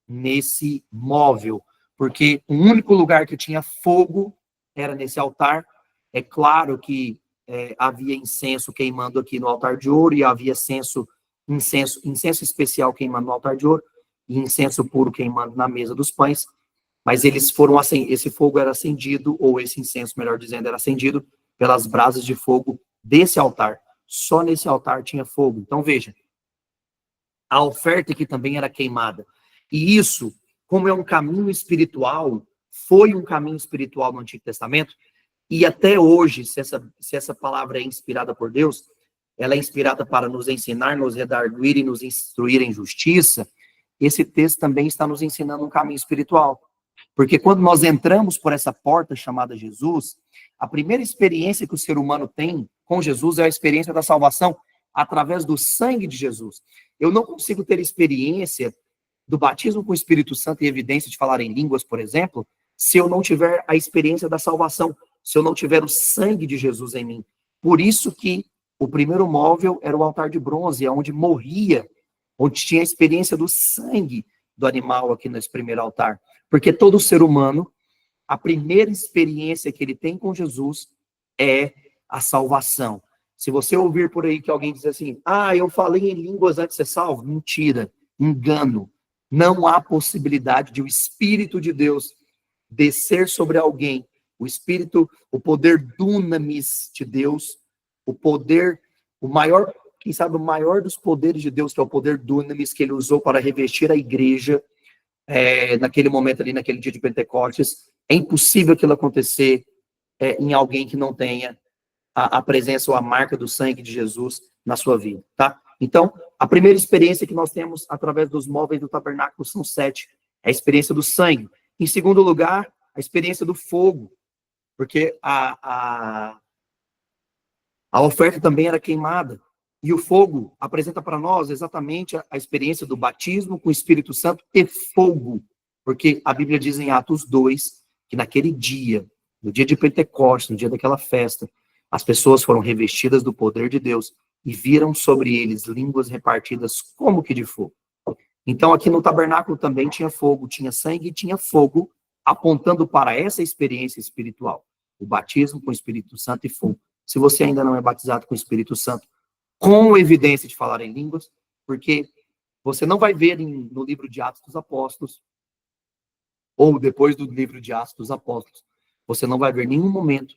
nesse móvel, porque o único lugar que tinha fogo era nesse altar. É claro que havia incenso queimando aqui no altar de ouro, e havia incenso especial queimando no altar de ouro, e incenso puro queimando na mesa dos pães, mas esse fogo era acendido, ou esse incenso, melhor dizendo, era acendido pelas brasas de fogo desse altar. Só nesse altar tinha fogo. Então, veja, a oferta que também era queimada. E isso, como é um caminho espiritual, foi um caminho espiritual no Antigo Testamento, e até hoje, se essa palavra é inspirada por Deus, ela é inspirada para nos ensinar, nos redarguir e nos instruir em justiça. Esse texto também está nos ensinando um caminho espiritual. Porque quando nós entramos por essa porta chamada Jesus, a primeira experiência que o ser humano tem com Jesus é a experiência da salvação através do sangue de Jesus. Eu não consigo ter experiência do batismo com o Espírito Santo e evidência de falar em línguas, por exemplo, se eu não tiver a experiência da salvação, se eu não tiver o sangue de Jesus em mim. Por isso que o primeiro móvel era o altar de bronze, onde morria, onde tinha a experiência do sangue do animal aqui nesse primeiro altar. Porque todo ser humano, a primeira experiência que ele tem com Jesus é a salvação. Se você ouvir por aí que alguém diz assim, eu falei em línguas antes de ser salvo, mentira, engano. Não há possibilidade de o Espírito de Deus descer sobre alguém, o poder dunamis de Deus, o poder, o maior, quem sabe o maior dos poderes de Deus, que é o poder dunamis que ele usou para revestir a igreja, naquele momento ali, naquele dia de Pentecostes. É impossível aquilo acontecer em alguém que não tenha a presença ou a marca do sangue de Jesus na sua vida, tá? Então, a primeira experiência que nós temos através dos móveis do tabernáculo são 7. É a experiência do sangue. Em segundo lugar, a experiência do fogo, porque a oferta também era queimada. E o fogo apresenta para nós exatamente a experiência do batismo com o Espírito Santo e fogo. Porque a Bíblia diz em Atos 2, que naquele dia, no dia de Pentecostes, no dia daquela festa, as pessoas foram revestidas do poder de Deus e viram sobre eles línguas repartidas como que de fogo. Então aqui no tabernáculo também tinha fogo, tinha sangue e tinha fogo, apontando para essa experiência espiritual. O batismo com o Espírito Santo e fogo. Se você ainda não é batizado com o Espírito Santo, com evidência de falar em línguas, porque você não vai ver no livro de Atos dos Apóstolos, ou depois do livro de Atos dos Apóstolos, você não vai ver em nenhum momento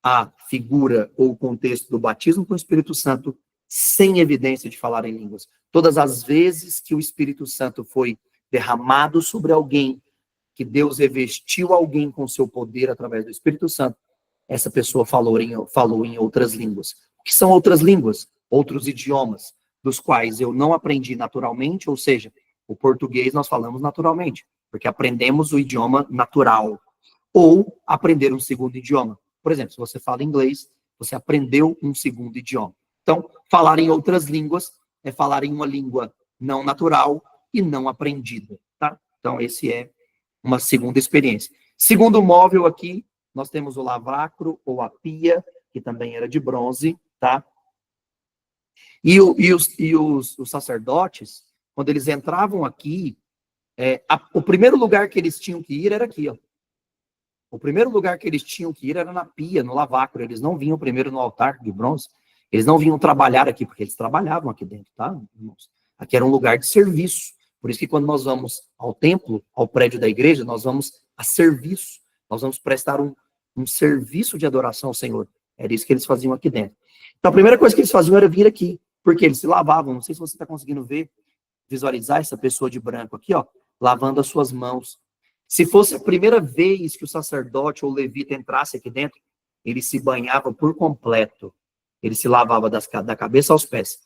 a figura ou o contexto do batismo com o Espírito Santo sem evidência de falar em línguas. Todas as vezes que o Espírito Santo foi derramado sobre alguém, que Deus revestiu alguém com seu poder através do Espírito Santo, essa pessoa falou em outras línguas. O que são outras línguas? Outros idiomas, dos quais eu não aprendi naturalmente, ou seja, o português nós falamos naturalmente, porque aprendemos o idioma natural, ou aprender um segundo idioma. Por exemplo, se você fala inglês, você aprendeu um segundo idioma. Então, falar em outras línguas é falar em uma língua não natural e não aprendida, tá? Então, esse é uma segunda experiência. Segundo móvel aqui, nós temos o lavacro ou a pia, que também era de bronze, tá? E os sacerdotes, quando eles entravam aqui, o primeiro lugar que eles tinham que ir era aqui, ó. O primeiro lugar que eles tinham que ir era na pia, no lavacro. Eles não vinham primeiro no altar de bronze. Eles não vinham trabalhar aqui, porque eles trabalhavam aqui dentro, tá, irmãos? Aqui era um lugar de serviço. Por isso que quando nós vamos ao templo, ao prédio da igreja, nós vamos a serviço. Nós vamos prestar um serviço de adoração ao Senhor. Era isso que eles faziam aqui dentro. Então, a primeira coisa que eles faziam era vir aqui, porque eles se lavavam. Não sei se você está conseguindo visualizar essa pessoa de branco aqui, ó, lavando as suas mãos. Se fosse a primeira vez que o sacerdote ou o levita entrasse aqui dentro, ele se banhava por completo. Ele se lavava da cabeça aos pés.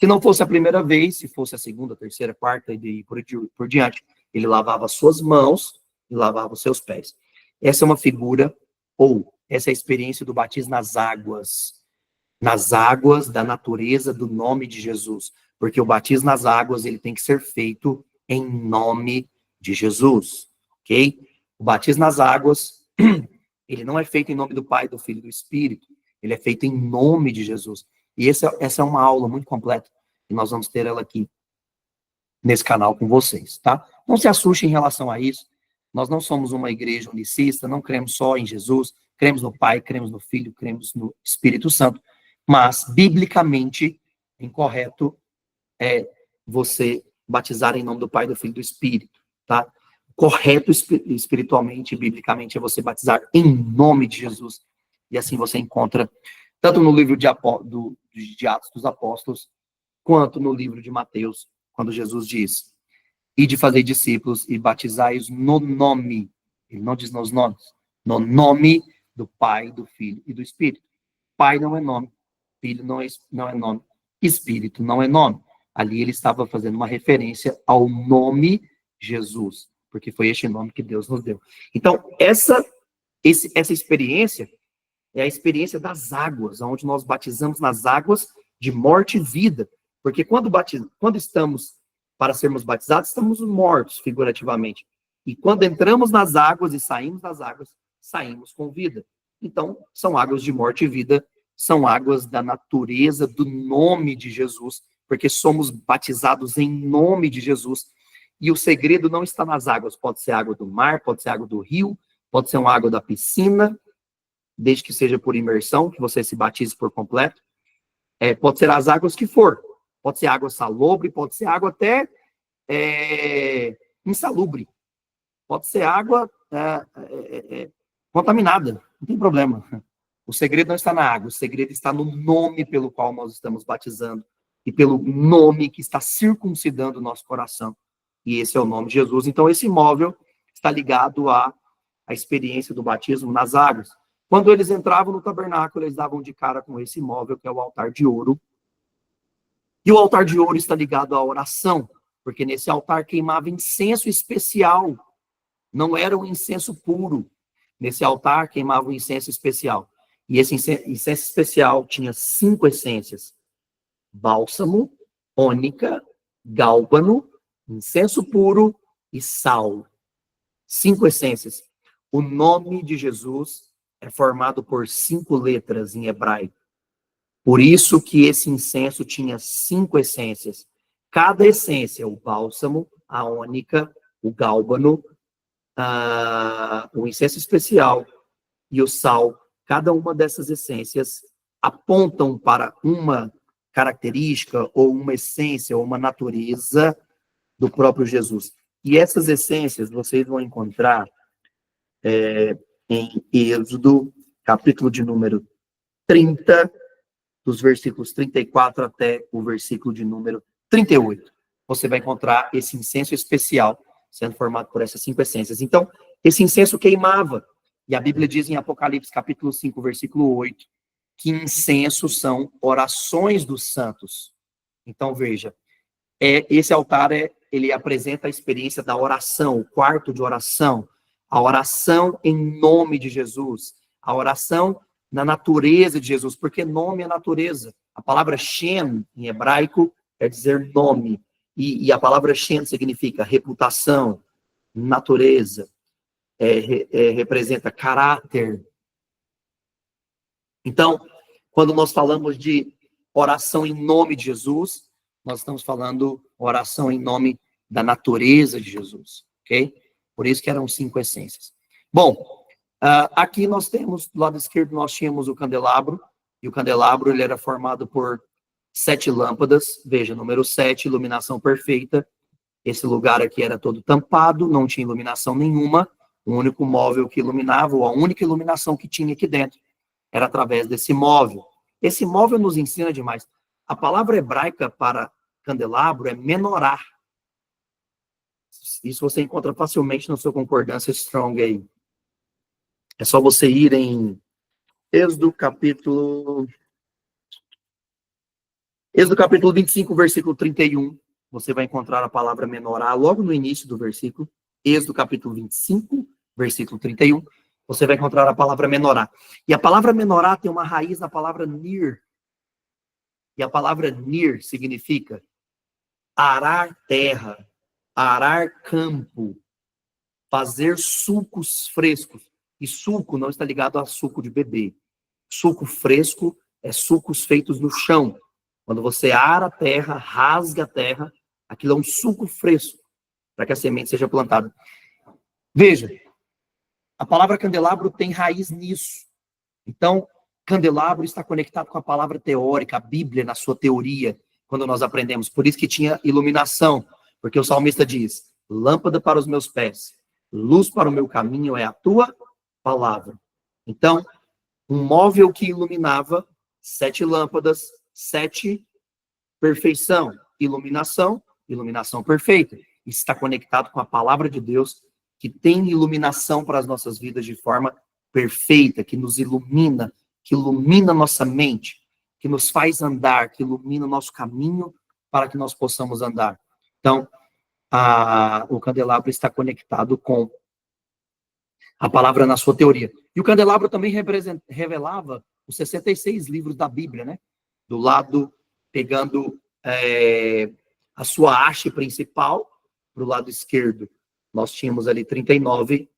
Se não fosse a primeira vez, se fosse a segunda, terceira, quarta e por diante, ele lavava as suas mãos e lavava os seus pés. Essa é uma figura, ou essa é a experiência do batismo nas águas da natureza do nome de Jesus. Porque o batismo nas águas, ele tem que ser feito em nome de Jesus. Ok? O batismo nas águas, ele não é feito em nome do Pai, do Filho e do Espírito. Ele é feito em nome de Jesus. E essa é uma aula muito completa. E nós vamos ter ela aqui, nesse canal com vocês, tá? Não se assuste em relação a isso. Nós não somos uma igreja unicista, não cremos só em Jesus, cremos no Pai, cremos no Filho, cremos no Espírito Santo. Mas, biblicamente, incorreto é você batizar em nome do Pai, do Filho e do Espírito, tá? Correto espiritualmente e biblicamente é você batizar em nome de Jesus. E assim você encontra, tanto no livro de Atos dos Apóstolos, quanto no livro de Mateus, quando Jesus diz: e de fazer discípulos e batizai-os no nome, ele não diz nos nomes, no nome do Pai, do Filho e do Espírito. Pai não é nome, Filho não é nome, Espírito não é nome. Ali ele estava fazendo uma referência ao nome Jesus, porque foi este nome que Deus nos deu. Então, essa experiência é a experiência das águas, onde nós batizamos nas águas de morte e vida. Porque quando estamos para sermos batizados, estamos mortos, figurativamente. E quando entramos nas águas e saímos das águas, saímos com vida. Então, são águas de morte e vida, são águas da natureza, do nome de Jesus, porque somos batizados em nome de Jesus. E o segredo não está nas águas. Pode ser água do mar, pode ser água do rio, pode ser uma água da piscina, desde que seja por imersão, que você se batize por completo. Pode ser as águas que for. Pode ser água salobre, pode ser água até insalubre. Pode ser água contaminada, não tem problema. O segredo não está na água, o segredo está no nome pelo qual nós estamos batizando e pelo nome que está circuncidando o nosso coração. E esse é o nome de Jesus. Então, esse móvel está ligado à experiência do batismo nas águas. Quando eles entravam no tabernáculo, eles davam de cara com esse móvel, que é o altar de ouro. E o altar de ouro está ligado à oração, porque nesse altar queimava incenso especial. Não era um incenso puro. Nesse altar queimava um incenso especial. E esse incenso especial tinha 5 essências: bálsamo, ônica, gálbano, incenso puro e sal. 5 essências. O nome de Jesus é formado por 5 letras em hebraico. Por isso que esse incenso tinha 5 essências. Cada essência, o bálsamo, a ônica, o gálbano, o incenso especial e o sal, cada uma dessas essências apontam para uma característica ou uma essência ou uma natureza do próprio Jesus. E essas essências vocês vão encontrar em Êxodo, capítulo de número 30, dos versículos 34 até o versículo de número 38. Você vai encontrar esse incenso especial sendo formado por essas 5 essências. Então, esse incenso queimava. E a Bíblia diz em Apocalipse, capítulo 5, versículo 8, que incenso são orações dos santos. Então, veja, esse altar, ele apresenta a experiência da oração, o quarto de oração, a oração em nome de Jesus, a oração na natureza de Jesus, porque nome é natureza. A palavra Shem, em hebraico, quer dizer nome, e a palavra Shem significa reputação, natureza, representa caráter. Então, quando nós falamos de oração em nome de Jesus, nós estamos falando oração em nome da natureza de Jesus, ok? Por isso que eram 5 essências. Bom, aqui nós temos, do lado esquerdo, nós tínhamos o candelabro, e o candelabro ele era formado por 7 lâmpadas. Veja, número 7, iluminação perfeita. Esse lugar aqui era todo tampado, não tinha iluminação nenhuma. O único móvel que iluminava, ou a única iluminação que tinha aqui dentro, era através desse móvel. Esse móvel nos ensina demais. A palavra hebraica para candelabro é menorá. Isso você encontra facilmente na sua concordância Strong aí. É só você ir em Êxodo capítulo 25, versículo 31. Você vai encontrar a palavra menorá logo no início do versículo. Êxodo capítulo 25, versículo 31. Você vai encontrar a palavra menorá. E a palavra menorá tem uma raiz na palavra nir. E a palavra nir significa arar terra, arar campo, fazer sucos frescos. E suco não está ligado a suco de bebê. Suco fresco é sucos feitos no chão. Quando você ara a terra, rasga a terra, aquilo é um suco fresco, para que a semente seja plantada. Veja, a palavra candelabro tem raiz nisso. Então, candelabro está conectado com a palavra teórica, a Bíblia na sua teoria, quando nós aprendemos. Por isso que tinha iluminação, Porque o salmista diz, lâmpada para os meus pés, luz para o meu caminho é a tua palavra. Então, um móvel que iluminava 7 lâmpadas, 7 perfeição, iluminação, iluminação perfeita. Isso está conectado com a palavra de Deus, que tem iluminação para as nossas vidas de forma perfeita, que nos ilumina, que ilumina nossa mente, que nos faz andar, que ilumina o nosso caminho para que nós possamos andar. Então, o candelabro está conectado com a palavra na sua teoria. E o candelabro também revelava os 66 livros da Bíblia, né? Do lado, pegando a sua haste principal, para o lado esquerdo, nós tínhamos ali 39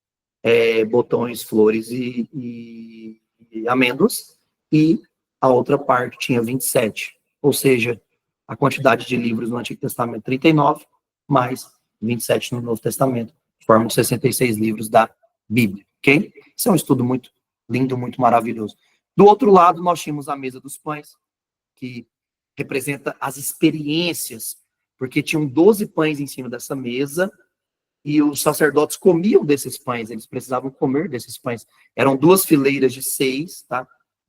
botões, flores e amêndoas, e a outra parte tinha 27. Ou seja, a quantidade de livros no Antigo Testamento, 39, mais 27 no Novo Testamento, formam 66 livros da Bíblia, ok? Isso é um estudo muito lindo, muito maravilhoso. Do outro lado, nós tínhamos a mesa dos pães, que representa as experiências, porque tinham 12 pães em cima dessa mesa, e os sacerdotes comiam desses pães, eles precisavam comer desses pães. Eram 2 fileiras de 6, tá?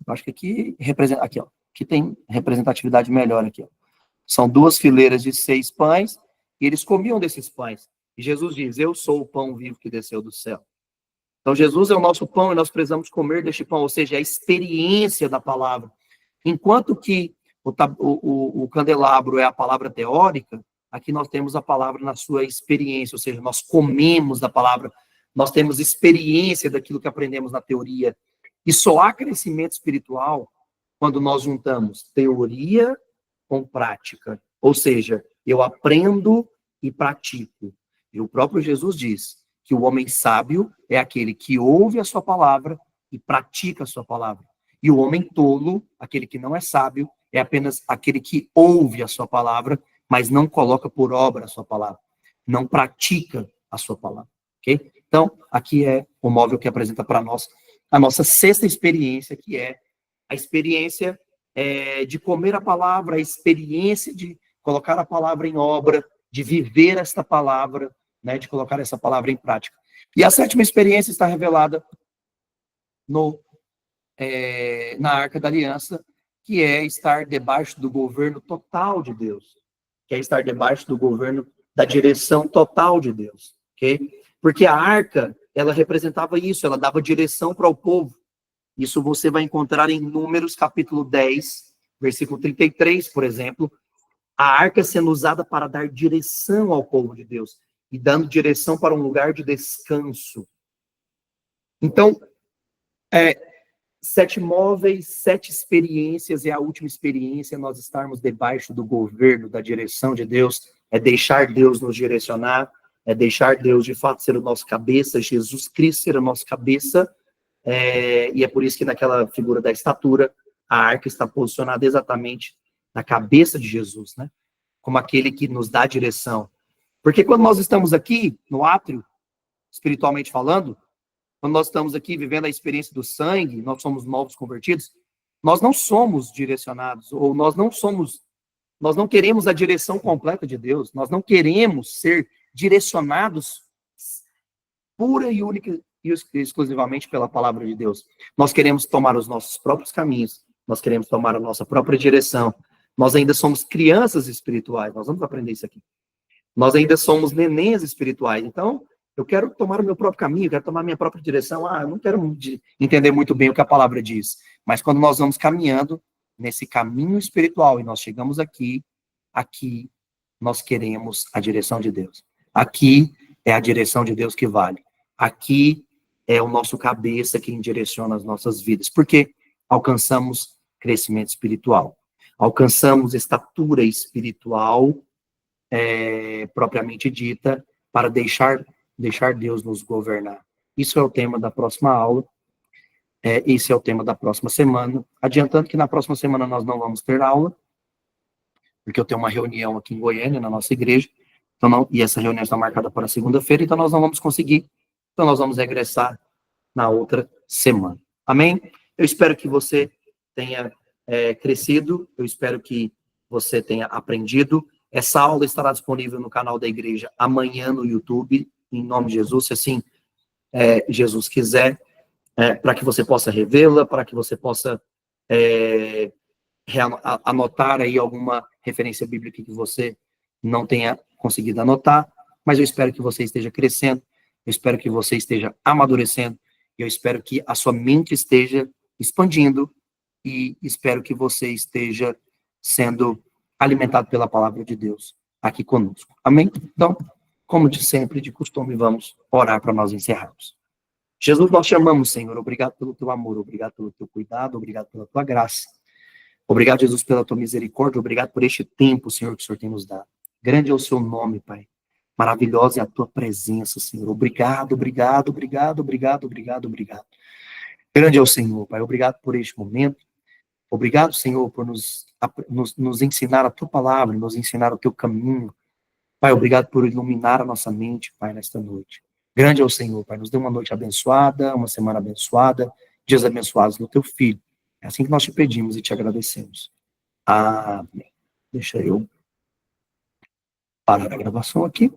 Eu acho que aqui representa, aqui, ó, aqui tem representatividade melhor aqui, ó. São 2 fileiras de 6 pães, e eles comiam desses pães. E Jesus diz, eu sou o pão vivo que desceu do céu. Então, Jesus é o nosso pão e nós precisamos comer deste pão, ou seja, a experiência da palavra. Enquanto que o candelabro é a palavra teórica, aqui nós temos a palavra na sua experiência, ou seja, nós comemos da palavra, nós temos experiência daquilo que aprendemos na teoria. E só há crescimento espiritual quando nós juntamos teoria com prática. Ou seja, eu aprendo e pratico. E o próprio Jesus diz que o homem sábio é aquele que ouve a sua palavra e pratica a sua palavra. E o homem tolo, aquele que não é sábio, é apenas aquele que ouve a sua palavra, mas não coloca por obra a sua palavra, não pratica a sua palavra, ok? Então, aqui é o móvel que apresenta para nós a nossa 6ª experiência, que é a experiência de comer a palavra, a experiência de colocar a palavra em obra, de viver esta palavra, né, de colocar essa palavra em prática. E a 7ª experiência está revelada na Arca da Aliança, que é estar debaixo do governo total de Deus, que é estar debaixo do governo da direção total de Deus, ok? Porque a arca, ela representava isso, ela dava direção para o povo. Isso você vai encontrar em Números, capítulo 10, versículo 33, por exemplo, a arca sendo usada para dar direção ao povo de Deus, e dando direção para um lugar de descanso. Então, 7 móveis, 7 experiências, e a última experiência, nós estarmos debaixo do governo, da direção de Deus, é deixar Deus nos direcionar, é deixar Deus, de fato, ser o nosso cabeça, Jesus Cristo ser a nossa cabeça, e é por isso que naquela figura da estatura, a arca está posicionada exatamente na cabeça de Jesus, né? Como aquele que nos dá direção. Porque quando nós estamos aqui, no átrio, espiritualmente falando, quando nós estamos aqui vivendo a experiência do sangue, nós somos novos convertidos, nós não somos direcionados, ou nós não queremos a direção completa de Deus, nós não queremos ser direcionados pura e única e exclusivamente pela palavra de Deus. Nós queremos tomar os nossos próprios caminhos, nós queremos tomar a nossa própria direção. Nós ainda somos crianças espirituais, nós vamos aprender isso aqui. Nós ainda somos nenéns espirituais, então eu quero tomar o meu próprio caminho, eu quero tomar a minha própria direção. Eu não quero entender muito bem o que a palavra diz. Mas quando nós vamos caminhando nesse caminho espiritual e nós chegamos aqui nós queremos a direção de Deus. Aqui é a direção de Deus que vale. Aqui é o nosso cabeça quem direciona as nossas vidas. Porque alcançamos crescimento espiritual. Alcançamos estatura espiritual propriamente dita para deixar Deus nos governar. Isso é o tema da próxima aula. Esse é o tema da próxima semana. Adiantando que na próxima semana nós não vamos ter aula, porque eu tenho uma reunião aqui em Goiânia, na nossa igreja, e essa reunião está marcada para segunda-feira, então nós não vamos conseguir. Então nós vamos regressar na outra semana. Amém? Eu espero que você tenha crescido, eu espero que você tenha aprendido, Essa aula estará disponível no canal da igreja amanhã no YouTube, em nome de Jesus, se assim Jesus quiser, para que você possa revê-la, para que você possa anotar aí alguma referência bíblica que você não tenha conseguido anotar, mas eu espero que você esteja crescendo, eu espero que você esteja amadurecendo, eu espero que a sua mente esteja expandindo e espero que você esteja sendo alimentado pela palavra de Deus aqui conosco. Amém? Então, como de sempre, de costume, vamos orar para nós encerrarmos. Jesus, nós te amamos, Senhor. Obrigado pelo teu amor, obrigado pelo teu cuidado, obrigado pela tua graça. Obrigado, Jesus, pela tua misericórdia, obrigado por este tempo, Senhor, que o Senhor tem nos dado. Grande é o seu nome, Pai. Maravilhosa é a tua presença, Senhor. Obrigado, obrigado, obrigado, obrigado, obrigado, obrigado. Grande é o Senhor, Pai. Obrigado por este momento. Obrigado, Senhor, por nos ensinar a tua palavra, nos ensinar o teu caminho. Pai, obrigado por iluminar a nossa mente, Pai, nesta noite. Grande é o Senhor, Pai. Nos dê uma noite abençoada, uma semana abençoada, dias abençoados no teu Filho. É assim que nós te pedimos e te agradecemos. Amém. Deixa eu parar a gravação aqui.